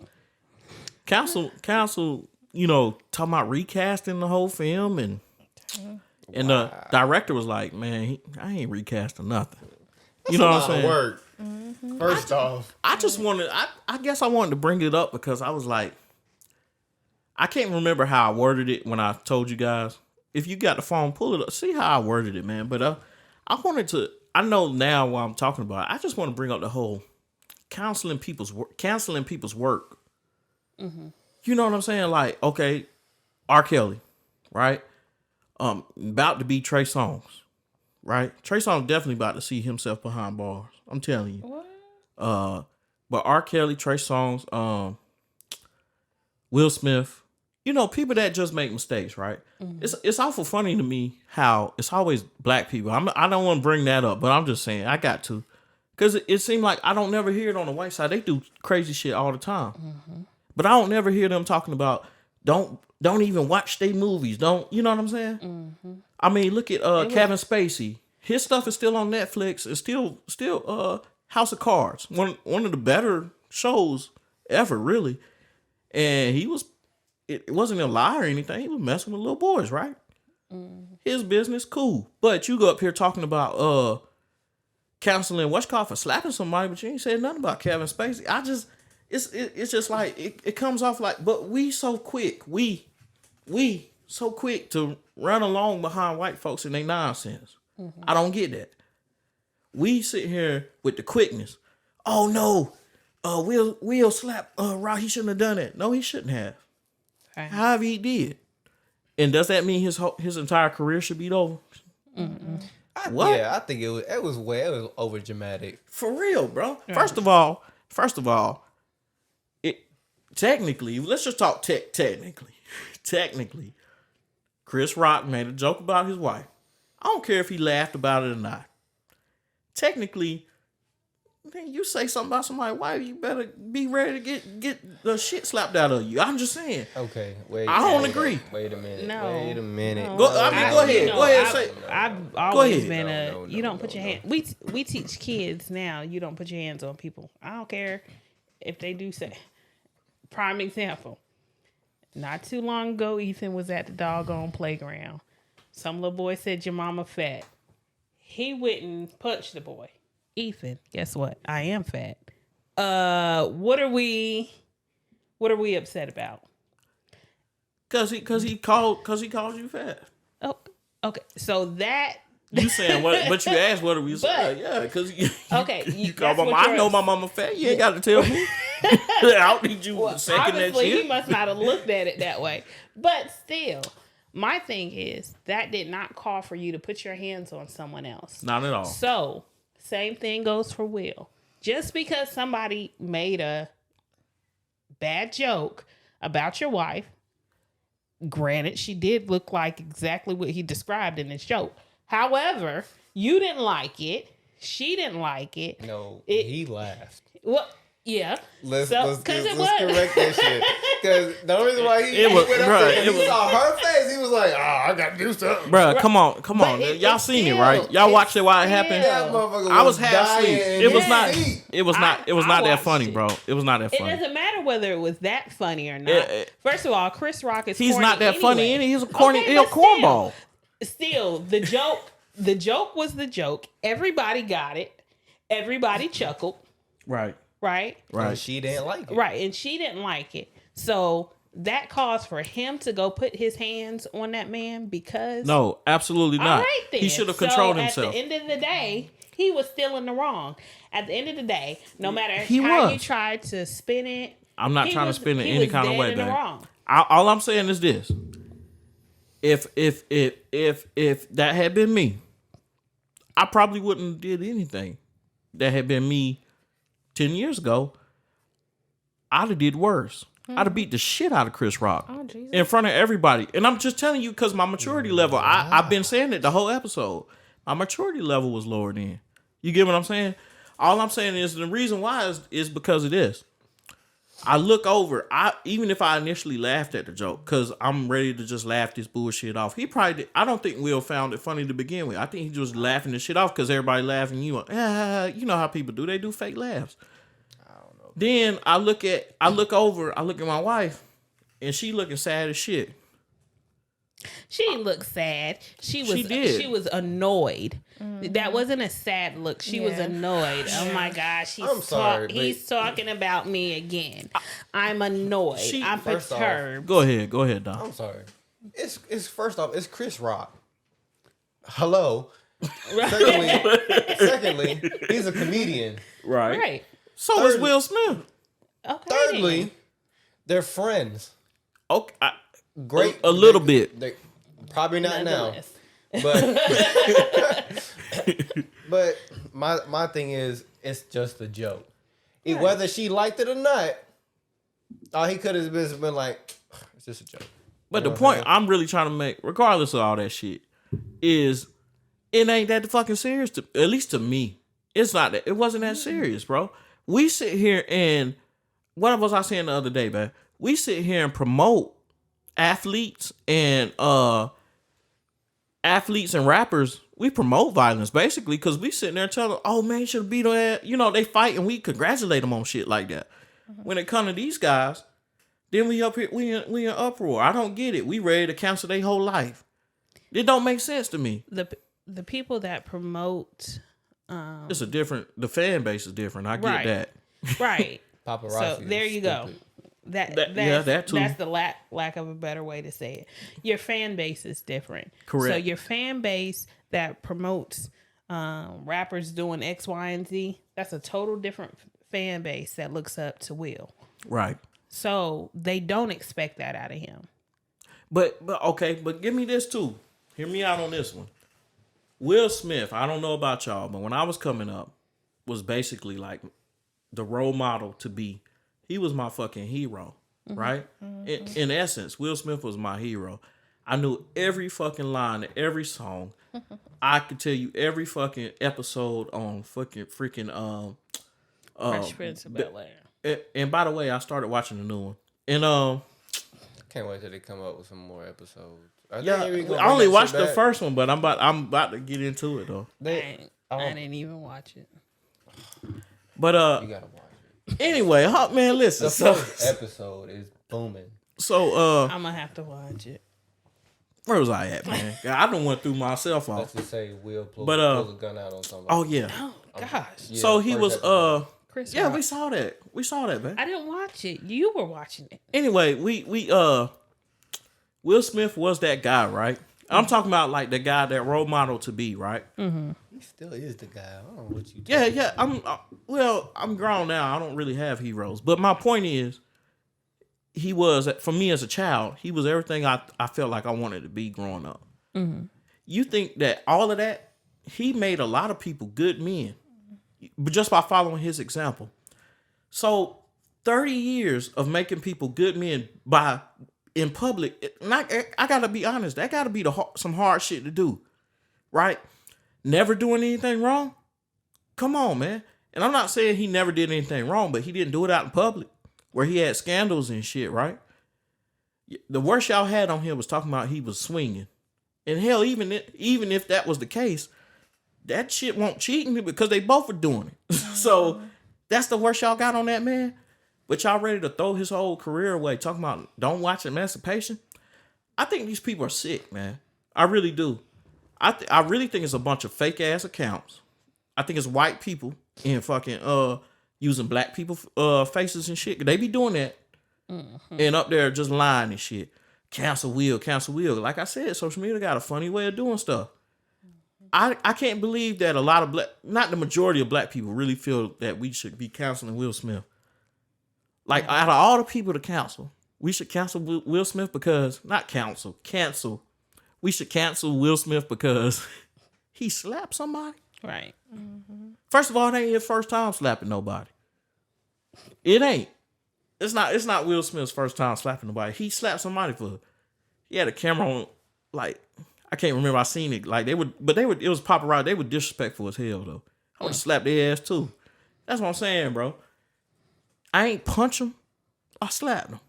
counsel. You know, talking about recasting the whole film, and the director was like, "Man, I ain't recasting nothing." You know what I'm saying? Work. First off, I just wanted. I guess I wanted to bring it up because I was like, I can't remember how I worded it when I told you guys. If you got the phone, pull it up. See how I worded it, man. But I wanted to. I know now what I'm talking about. I just want to bring up the whole canceling people's work. Mm-hmm. You know what I'm saying? Like, okay, R. Kelly, right? About to be Trey Songz, right? Trey Songz definitely about to see himself behind bars. I'm telling you. What? But R. Kelly, Trey Songz, Will Smith, you know, people that just make mistakes, right? Mm-hmm. It's awful funny to me how it's always black people. I don't want to bring that up, but I'm just saying I got to, because it seems like I don't never hear it on the white side. They do crazy shit all the time, but I don't never hear them talking about don't even watch their movies. Don't, you know what I'm saying? Mm-hmm. I mean, look at Kevin Spacey. His stuff is still on Netflix. It's still House of Cards, one of the better shows ever, really. And it wasn't a lie or anything. He was messing with little boys, right? Mm-hmm. His business, cool. But you go up here talking about counseling what's called for slapping somebody, but you ain't said nothing about Kevin Spacey. It's just like it comes off like, but we so quick. We so quick to run along behind white folks and they nonsense. Mm-hmm. I don't get that. We sit here with the quickness. Oh no, Will slap Rock. He shouldn't have done it. No, he shouldn't have. Right. However he did. And does that mean his entire career should be over? Mm-hmm. I think it was over dramatic. For real, bro. Yeah. First of all, it technically, let's just talk technically. Technically, Chris Rock made a joke about his wife. I don't care if he laughed about it or not. Technically, you say something about somebody's wife, you better be ready to get the shit slapped out of you. I'm just saying. Okay, wait. I don't agree. Wait a minute. No. Wait a minute. No. Go ahead. Go ahead. Say. I've always been you don't put your hand. We teach kids now. You don't put your hands on people. I don't care if they do say. Prime example. Not too long ago, Ethan was at the doggone playground. Some little boy said, "Your mama fat." He wouldn't punch the boy. Ethan, guess what? I am fat. What are we upset about? Cause he called you fat. Oh, okay. So that you saying what? But you asked what are we saying? Yeah, because you call my mama. I know my mama fat. You ain't got to tell me. I don't need you second that shit. He must not have looked at it that way. But still, my thing is that did not call for you to put your hands on someone else. Not at all. So same thing goes for Will. Just because somebody made a bad joke about your wife, granted, she did look like exactly what he described in his joke. However, you didn't like it. She didn't like it. No, he laughed. Well, yeah. Let's correct that shit. Because the reason why he saw her face, he was like, I got to do something. Bro, come on. Y'all seen it, right? Y'all watched it while it happened? I was half asleep. It was not that funny, bro. It was not that funny. It doesn't matter whether it was that funny or not. First of all, Chris Rock is He's corny not that anyway. funny, and he's a corny cornball. Still, the joke was the joke. Everybody got it. Everybody chuckled. Right. And she didn't like it. Right, and she didn't like it. So that caused for him to go put his hands on that man because... No, absolutely not. All right, then. He should have controlled himself. At the end of the day, he was still in the wrong. At the end of the day, no matter how you tried to spin it... I'm not trying to spin it any kind of way, man. All I'm saying is this. If that had been me, I probably wouldn't have did anything. That had been me 10 years ago, I'd have did worse. I'd have beat the shit out of Chris Rock in front of everybody. And I'm just telling you because my maturity level, I've been saying it the whole episode. My maturity level was lower then. You get what I'm saying? All I'm saying is the reason why is because of this. I look over. Even if I initially laughed at the joke, because I'm ready to just laugh this bullshit off. He probably did. I don't think Will found it funny to begin with. I think he just laughing the shit off because everybody laughing. You know how people do. They do fake laughs. I don't know. Then I look over. I look at my wife, and she looking sad as shit. She didn't look sad. She did. She was annoyed. That wasn't a sad look. She was annoyed. Oh my gosh, he's talking about me again. I'm annoyed. I'm perturbed. Go ahead, Dom. I'm sorry. It's first off, it's Chris Rock. Hello. Secondly, he's a comedian. Right. So is Will Smith. Okay. Thirdly, they're friends. Okay. Great. A little bit. They, probably not now. But but my thing is, it's just a joke. Right. Whether she liked it or not, all he could have been like, it's just a joke. But the point I'm really trying to make, regardless of all that shit, is it ain't that fucking serious. At least to me, it's not that. It wasn't that serious, bro. We sit here and what was I saying the other day, man? We sit here and promote athletes and rappers. We promote violence basically because we sitting there telling them, oh man, should beat that. You know, they fight and we congratulate them on shit like that. Mm-hmm. When it comes to these guys, then we up here, we in uproar. I don't get it. We ready to cancel their whole life. It don't make sense to me. The people that promote, it's a different. The fan base is different. I get that. Right. Paparazzi. So there you go. That too. That's the lack of a better way to say it. Your fan base is different. Correct. So your fan base that promotes rappers doing X, Y, and Z, that's a total different fan base that looks up to Will. Right. So they don't expect that out of him. But give me this too. Hear me out on this one. Will Smith, I don't know about y'all, but when I was coming up, was basically like the role model to be. He was my fucking hero, right? Mm-hmm. In essence, Will Smith was my hero. I knew every fucking line of every song. I could tell you every fucking episode on freaking Fresh Prince of Bel-Air. And by the way, I started watching the new one. And can't wait till they come up with some more episodes. I only watched the first one, but I'm about to get into it though. I didn't even watch it. But you gotta watch. Anyway, man, listen. The first episode is booming. So I'm gonna have to watch it. Where was I at, man? I done went through myself off. Let's just say Will pull a gun out on somebody. Oh yeah. Oh gosh. Yeah, so he was Chris yeah, Rock. we saw that, man. I didn't watch it. You were watching it. Anyway, we Will Smith was that guy, right? Mm-hmm. I'm talking about like the guy, that role model to be, right? Mm-hmm. He still is the guy. I don't know what you talking about. I'm grown now. I don't really have heroes. But my point is, he was, for me as a child, he was everything I felt like I wanted to be growing up. Mm-hmm. You think that all of that, he made a lot of people good men, but just by following his example. So 30 years of making people good men in public, and I gotta be honest, that gotta be some hard shit to do, right? Never doing anything wrong? Come on, man. And I'm not saying he never did anything wrong, but he didn't do it out in public where he had scandals and shit, right? The worst y'all had on him was talking about he was swinging. And hell, even if that was the case, that shit won't cheating because they both were doing it. So that's the worst y'all got on that man. But y'all ready to throw his whole career away talking about don't watch Emancipation? I think these people are sick, man. I really do. I really think it's a bunch of fake ass accounts. I think it's white people and fucking using black people faces and shit. They be doing that and up there just lying and shit. Cancel Will. Like I said, social media got a funny way of doing stuff. I can't believe that a lot of not the majority of black people really feel that we should be canceling Will Smith. Like out of all the people to cancel, we should cancel Will Smith because cancel. We should cancel Will Smith because he slapped somebody. Right. Mm-hmm. First of all, it ain't his first time slapping nobody. It ain't. It's not Will Smith's first time slapping nobody. He slapped somebody he had a camera on, like, I can't remember. I seen it. Like it was paparazzi. They were disrespectful as hell though. I would slap their ass too. That's what I'm saying, bro. I ain't punch him, I slapped him.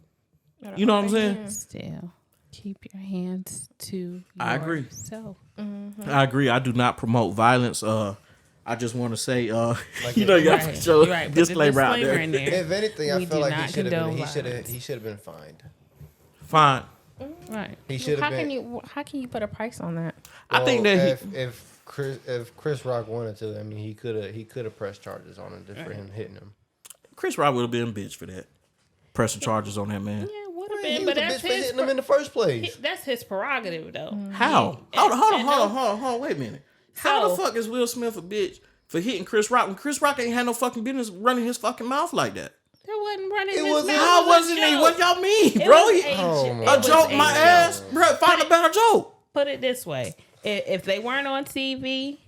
You know what I'm saying? Still, keep your hands to I agree. yourself. I agree. I do not promote violence. I just want to say, you know, you got to Right, show right, put the disclaimer out disclaimer there. in there. If anything, I We feel do like not he should have condone been. violence. He should have been fined. Fine. Right. He should How have been. how can you put a price on that? I think that if Chris Rock wanted to, I mean, he could have pressed charges on him for him hitting him. Chris Rock would have been a bitch for that. Pressing charges on that man. Yeah, would have He been, was but a bitch that's for his. hitting him in the first place. That's his prerogative, though. How? Hold on. Wait a minute. How the So- fuck is Will Smith a bitch for hitting Chris Rock when Chris Rock ain't had no fucking business running his fucking mouth like that? That wasn't running. It his wasn't- mouth. How It was wasn't a he? joke. What y'all mean, It bro? was Oh, my A God. joke, my ass, bro. Find a better joke. Put it this way: if they weren't on TV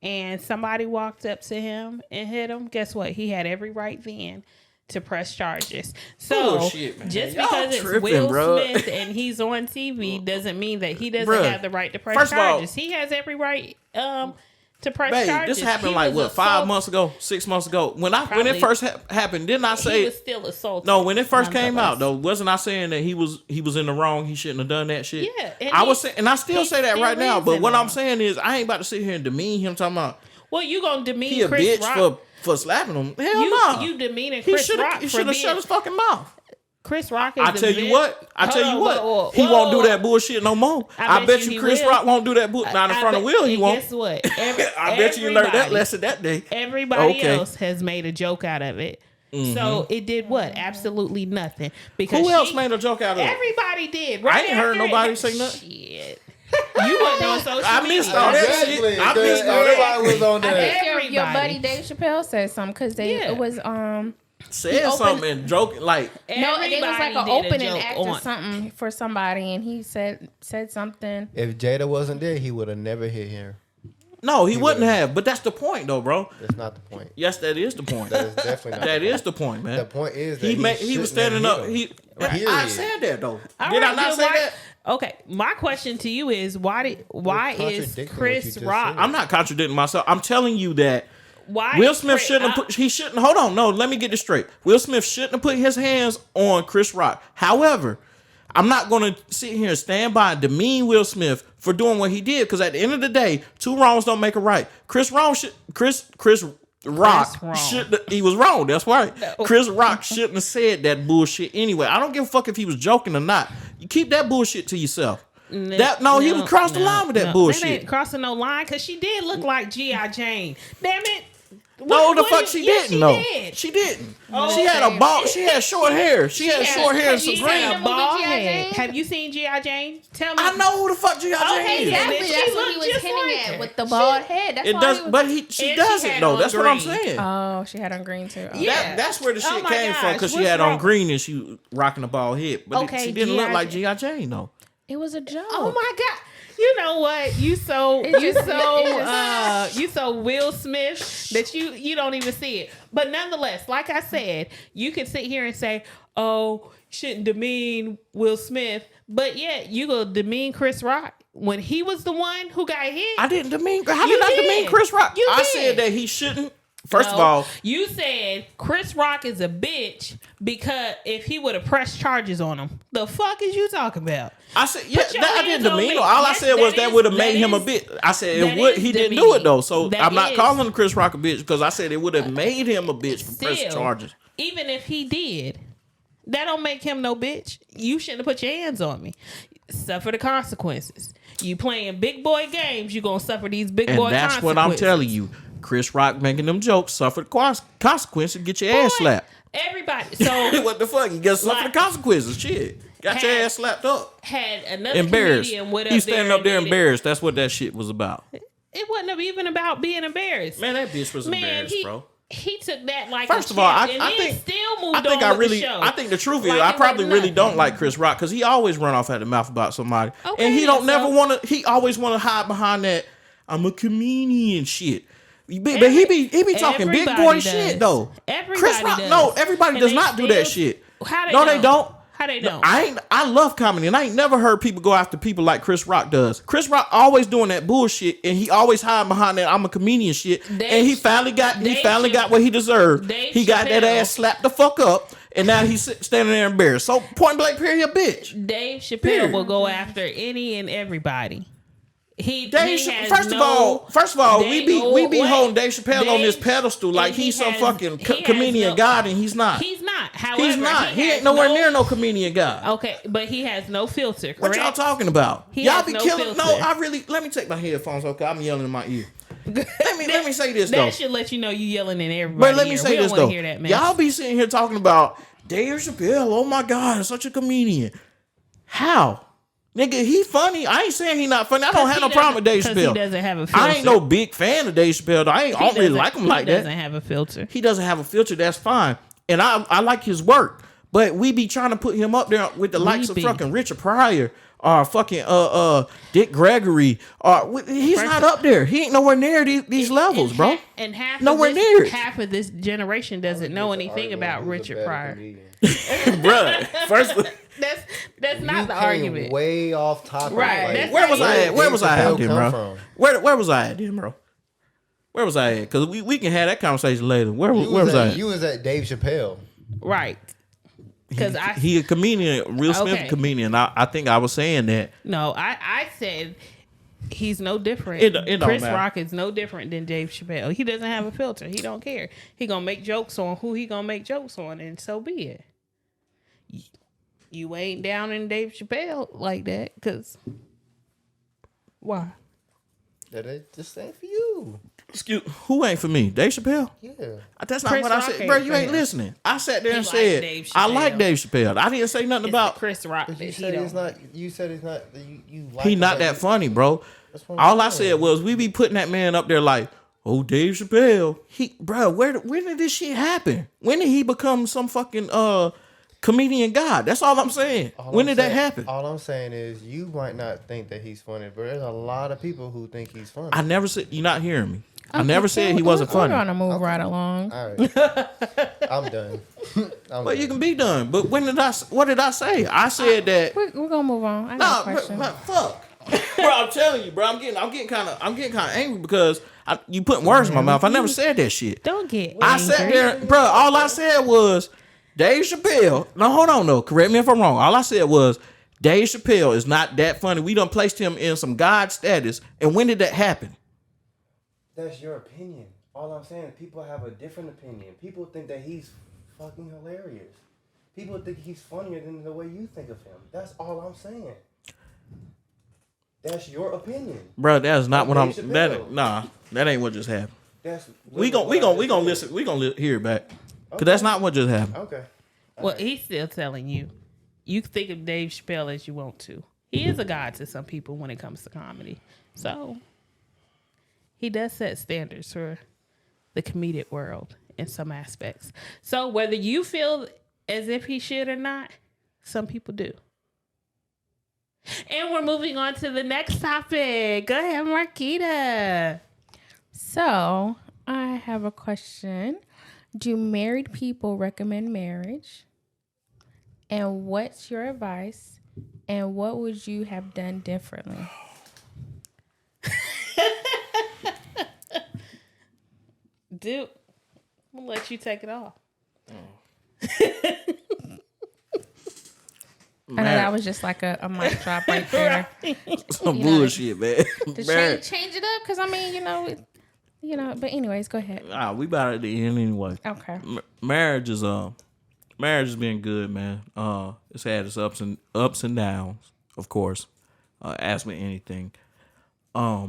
and somebody walked up to him and hit him, guess what? He had every right then to press charges. So Bullshit, man. just Y'all because it's tripping, Will bro. Smith and he's on TV doesn't mean that he doesn't Bruh. have the right to press First of all- charges. He has every right to press Babe, charges. this happened He like was what 5 assault- months ago, 6 months ago. When it Probably. first happened, didn't I He say was still assaulted. no? When it first came nonetheless. out, though, wasn't I saying that he was in the wrong? He shouldn't have done that shit. Yeah, and I was he- saying, and I still he say that still right now. is But in what the I'm wrong. saying is, I ain't about to sit here and demean him. Talking about Well, you gonna demean he a Chris bitch Rock? for slapping him. Hell no. You demeaning He Chris should Rock have for being shut his fucking mouth. Chris Rock is I the tell you bitch. what. He won't do that bullshit no more. I bet you he Chris will. Rock won't do that bullshit. Not in front of Will, he and won't. Guess what? I bet you learned that everybody- lesson that day. Everybody Okay. else has made a joke out of it. So it did what? Absolutely nothing. Because Who else made a joke out of it? Everybody did. I Right ain't heard after nobody it- say nothing. Shit. You wasn't on social I media. missed all that Exactly. shit. I missed all that. Everybody was on I there. think your Everybody. buddy Dave Chappelle said something because Yeah. it was Said opened- something and joking like no, it was like an Everybody did a opening joke act or on- something for somebody, and he said something. If Jada wasn't there, he would have never hit her. no, he wouldn't have. But that's the point, though, bro. That's not the point. Yes, that is the point. That is definitely not. That the is the point, man. The point is that He was standing up. I Period. said that though. All Did I right, not then say why- that? Okay, my question to you is why is contradicting what Chris you just Rock? said. I'm not contradicting myself. I'm telling you that Why Will is Smith Chris- shouldn't have put. He shouldn't. Hold on. No, let me get this straight. Will Smith shouldn't have put his hands on Chris Rock. However, I'm not going to sit here and stand by and demean Will Smith for doing what he did, because at the end of the day, two wrongs don't make a right. Chris Rock wrong. he was wrong. That's right. Chris Rock shouldn't have said that bullshit anyway. I don't give a fuck if he was joking or not. You keep that bullshit to yourself. He was crossed the line with that That bullshit. ain't crossing no line because she did look like G.I. Jane. Damn it. No, the fuck she Yes, didn't. No, did. she didn't. Oh, she had a bald. She had short hair. She had short hair and some She green. had a movie bald G.I. head. Jane? Have you seen G.I. Jane? Tell me. I know who the fuck G.I. Okay, Jane is. yeah. Exactly, She that's what he looked was just hinting like at her. with the bald head. That's It why does, he was, but she And she doesn't had though. on That's what I'm green. saying. Oh, she had on green too. Oh. Yeah. That's where the Oh shit my came from, gosh, because she what's had wrong? on green and she rocking a bald head, but Okay, she didn't look G.I. like G.I. Jane though. It was a joke. Oh my God. You know what? You so Will Smith that you don't even see it. But nonetheless, like I said, you can sit here and say, "Oh, shouldn't demean Will Smith," but yet you go demean Chris Rock when he was the one who got hit. I didn't demean. How You did I did. demean Chris Rock? You I did. said that he shouldn't. First of No, all, you said Chris Rock is a bitch because if he would have pressed charges on him, the fuck is you talking about? I said, yeah, Put your I didn't hands on demean me. him. All I Yes, said was that that is- would have made that him a is- bitch. I said that it would. is He didn't demeaning. do it though, so That I'm not is. calling Chris Rock a bitch, because I said it would have made him a bitch for pressing Still, charges. even if he did, that don't make him no bitch. You shouldn't have put your hands on me. Suffer the consequences. You playing big boy games, you gonna suffer these big And boy that's consequences. what I'm telling you. Chris Rock making them jokes, suffer the consequences, get your ass Boy, slapped. Everybody. So What the fuck? You got to suffer Like- the consequences. Shit. Got your Had- ass slapped up. had another Embarrassed. comedian went up He's standing there up there and did it. embarrassed. That's what that shit was about. It wasn't even about being embarrassed. Man, that bitch was embarrassed, bro. He took that like First a of all, champ, I and then think- still moved I think on with the show. I think the truth is, Like I it probably wasn't really nothing. don't like Chris Rock, because he always run off at the mouth about somebody, Okay, and he don't then, never so- want to. He always want to hide behind that I'm a comedian shit. But he be talking big Everybody boy does. shit though. Everybody Chris Rock, does. no, everybody And does they not do that still- shit. How they No, they don't? don't. How they don't? I love comedy, and I ain't never heard people go after people like Chris Rock does. Chris Rock always doing that bullshit, and he always hiding behind that I'm a comedian shit. Dave- And he finally got Dave what he deserved. Dave He got that Chappelle. ass slapped the fuck up, and now he's standing there embarrassed. So point blank, period, a bitch. Dave Chappelle Period. will go after any and everybody. First of all, we be holding Dave Chappelle on this pedestal like he's some fucking comedian god, and he's not. He's not. However, He's not. He ain't nowhere near no comedian god. Okay, but he has no filter. Correct? What y'all talking about? He Y'all has be no killing. filter. No, I really. Let me take my headphones. Okay, I'm yelling in my ear. Let me say this though. That should let you know you yelling in everybody. But let me say this though. Y'all be sitting here talking about Dave Chappelle. Oh my God, such a comedian. How? Nigga, he funny. I ain't saying he not funny. I don't have no problem with Dave Chappelle. He doesn't have a filter. I ain't no big fan of Dave Chappelle. I don't really like him like that. He doesn't have a filter. He doesn't have a filter. That's fine. And I like his work. But we be trying to put him up there with the likes of fucking Richard Pryor or fucking Dick Gregory. He's not up there. He ain't nowhere near these levels, bro. And half of this generation doesn't know anything about Richard Pryor. Bruh, first that's not the argument. Way off topic. Right. Like, where was I at? Where was I at then, bro? From? Where was I at then, bro? Where was I at? Because we can have that conversation later. Where was I at? You was at Dave Chappelle. Right. Because he a comedian, Will Smith comedian. I think I was saying that. No, I said he's no different. It don't Chris matter. Rock is no different than Dave Chappelle. He doesn't have a filter. He don't care. He gonna make jokes on who he gonna make jokes on, and so be it. You ain't down in Dave Chappelle like that, because why? That it just ain't for you. Excuse, who ain't for me? Dave Chappelle? Yeah. Chris That's not what I Rock said. ain't Bro, you for ain't him. listening. I sat there and He said, like Dave I like Chappelle. Dave Chappelle. I didn't say nothing about. Chris Rock. But That you he said don't. it's not. You said it's not. You like. He him, not like that you- funny, bro. That's what I'm All I saying. said was we be putting that man up there like, oh, Dave Chappelle. When did this shit happen? When did he become some fucking comedian god? That's all I'm saying. When did that happen? All I'm saying is you might not think that he's funny, but there's a lot of people who think he's funny. I never said. You're not hearing me. I Okay, never said he wasn't funny. We're gonna move right along. All right. I'm done. Well, you can be done. But what did I say? I said that. We're gonna move on. I got a question. Fuck. Bro, I'm telling you, bro. I'm getting kind of angry because you putting words in my mouth. I never said that shit. Don't get I angry. sat there, bro. All I said was Dave Chappelle. No, hold on, no. Correct me if I'm wrong. All I said was Dave Chappelle is not that funny. We done placed him in some god status. And when did that happen? That's your opinion. All I'm saying is people have a different opinion. People think that he's fucking hilarious. People think he's funnier than the way you think of him. That's all I'm saying. That's your opinion. Bro, that's not what I'm. Dave Chappelle. That ain't what just happened. That's We gonna listen. We gonna hear it back. Cause that's not what just happened. Okay. Well, he's still telling you. You think of Dave Chappelle as you want to. He is a god to some people when it comes to comedy. So he does set standards for the comedic world in some aspects. So whether you feel as if he should or not, some people do. And we're moving on to the next topic. Go ahead, Marquita. So I have a question. Do married people recommend marriage? And what's your advice? And what would you have done differently? Dude, I'm going to let you take it off. I know that was just like a mic drop right there. Some You know, bullshit, man. To Marriage- change it up, because I mean, but anyways, go ahead. we about at the end anyway. Okay. Marriage has been good, man. It's had its ups and downs, of course. Ask me anything. I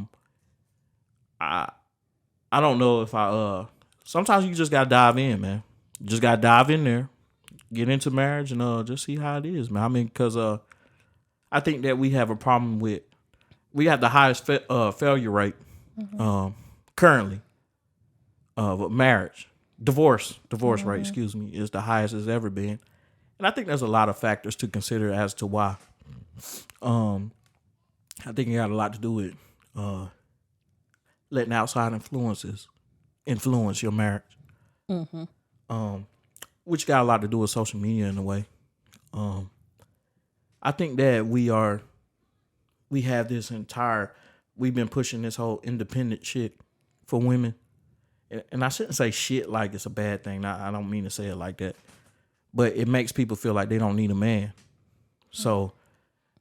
don't know if sometimes you just gotta dive in, man. You just gotta dive in there, get into marriage, and just see how it is, man. I mean, because I think that we have a problem we have the highest failure rate currently with marriage. Divorce rate, excuse me, is the highest it's ever been. And I think there's a lot of factors to consider as to why. I think it got a lot to do with letting outside influences influence your marriage. Which got a lot to do with social media in a way. I think that we've been pushing this whole independent shit for women. And I shouldn't say shit like it's a bad thing. I don't mean to say it like that. but it makes people feel like they don't need a man. So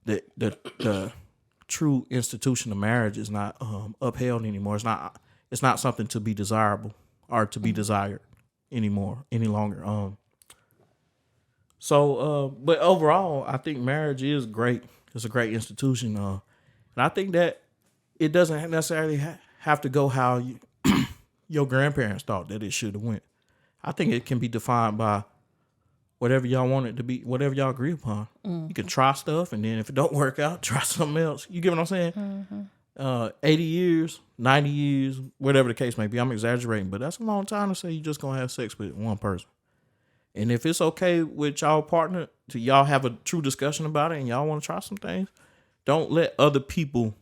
the true institution of marriage is not upheld anymore. It's not something to be desirable or to be desired any longer. But overall, I think marriage is great. It's a great institution. And I think that it doesn't necessarily have to go how your grandparents thought that it should have went. I think it can be defined by whatever y'all want it to be, whatever y'all agree upon. You can try stuff, and then if it don't work out, try something else. You get what I'm saying? 80 years, 90 years, whatever the case may be. I'm exaggerating, but that's a long time to say you're just going to have sex with one person. And if it's okay with y'all partner to y'all have a true discussion about it and y'all want to try some things, don't let other people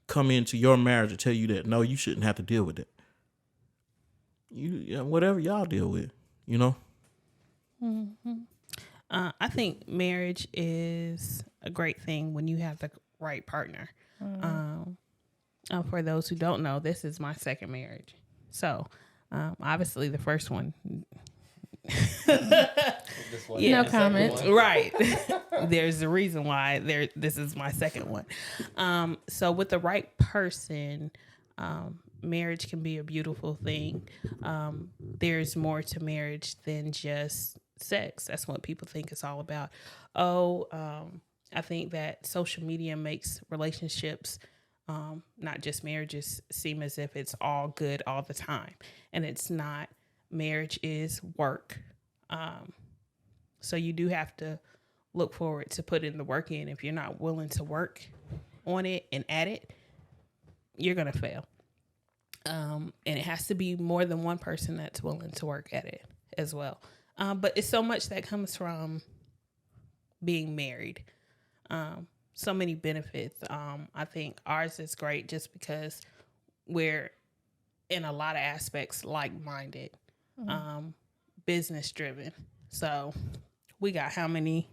come into your marriage and tell you that, no, you shouldn't have to deal with it. Whatever y'all deal with, you know? I think marriage is a great thing when you have the right partner. For those who don't know, this is my second marriage. So, obviously the first one. No comment. Right. There's a reason why this is my second one. So with the right person, marriage can be a beautiful thing. There's more to marriage than just sex. That's what people think it's all about. I think that social media makes relationships, not just marriages, seem as if it's all good all the time. And it's not. Marriage is work. So you do have to look forward to put in the work in. If you're not willing to work on it and at it, you're going to fail. And it has to be more than one person that's willing to work at it as well. But it's so much that comes from being married. So many benefits. I think ours is great just because we're in a lot of aspects like-minded, business driven. So we got how many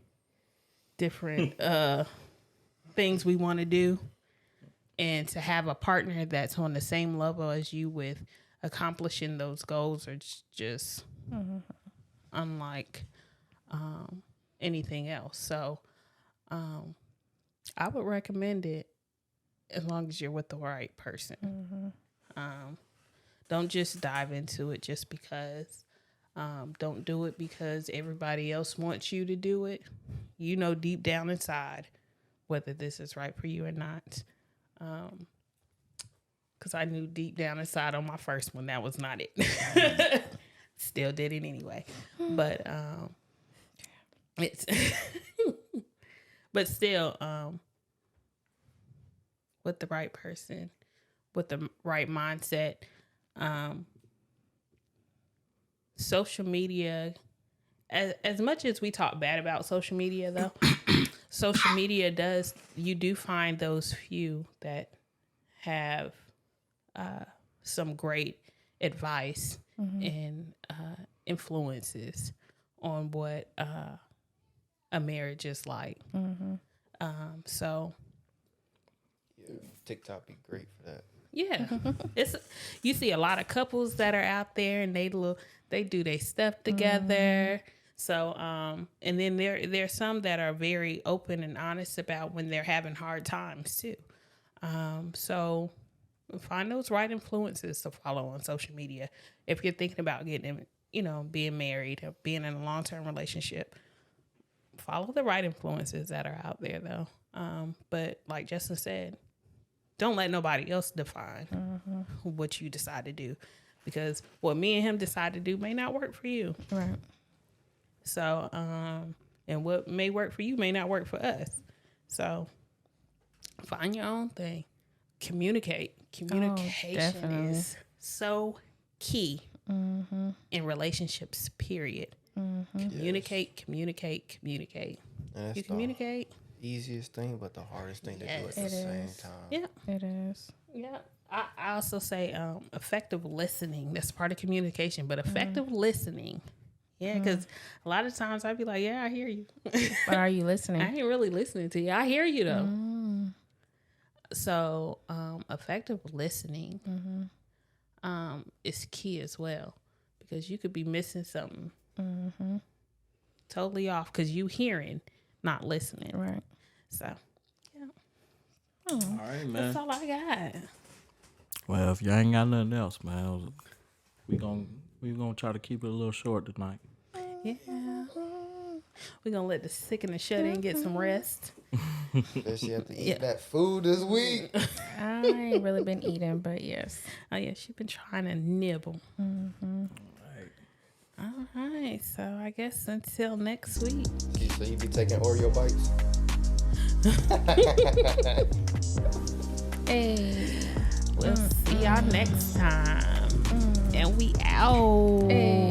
different things we want to do, and to have a partner that's on the same level as you with accomplishing those goals are just unlike anything else. So I would recommend it as long as you're with the right person. Don't just dive into it just because. Don't do it because everybody else wants you to do it. You know deep down inside whether this is right for you or not. Because I knew deep down inside on my first one that was not it. Still did it anyway. But it's but still with the right person, with the right mindset. Social media, as much as we talk bad about social media, though, social media you do find those few that have some great advice and influences on what a marriage is like. So TikTok be great for that. Yeah, you see a lot of couples that are out there and they do their stuff together. So and then there's some that are very open and honest about when they're having hard times too. So find those right influences to follow on social media if you're thinking about getting, being married or being in a long-term relationship. Follow the right influences that are out there though. But like Justin said, don't let nobody else define what you decide to do, because what me and him decide to do may not work for you. Right. So, and what may work for you may not work for us. So find your own thing. Communicate. Communication is so key in relationships, period. Communicate. You communicate. Easiest thing, but the hardest thing to do at the same time. Yeah, it is. Yeah, I also say effective listening. That's part of communication, but effective listening. Yeah, because a lot of times I'd be like, "Yeah, I hear you," but are you listening? I ain't really listening to you. I hear you though. So, effective listening is key as well, because you could be missing something. totally off because you hearing, not listening. Right. So, yeah. All right, man. That's all I got. Well, if y'all ain't got nothing else, man, we gonna try to keep it a little short tonight. Yeah. We're going to let the sick and the shut in get some rest. She have to eat that food this week. I ain't really been eating, but yes. Oh, yeah. She's been trying to nibble. Mm-hmm. All right. So, I guess until next week. So you be taking Oreo bites? Hey. We'll see y'all next time. And we out. Hey.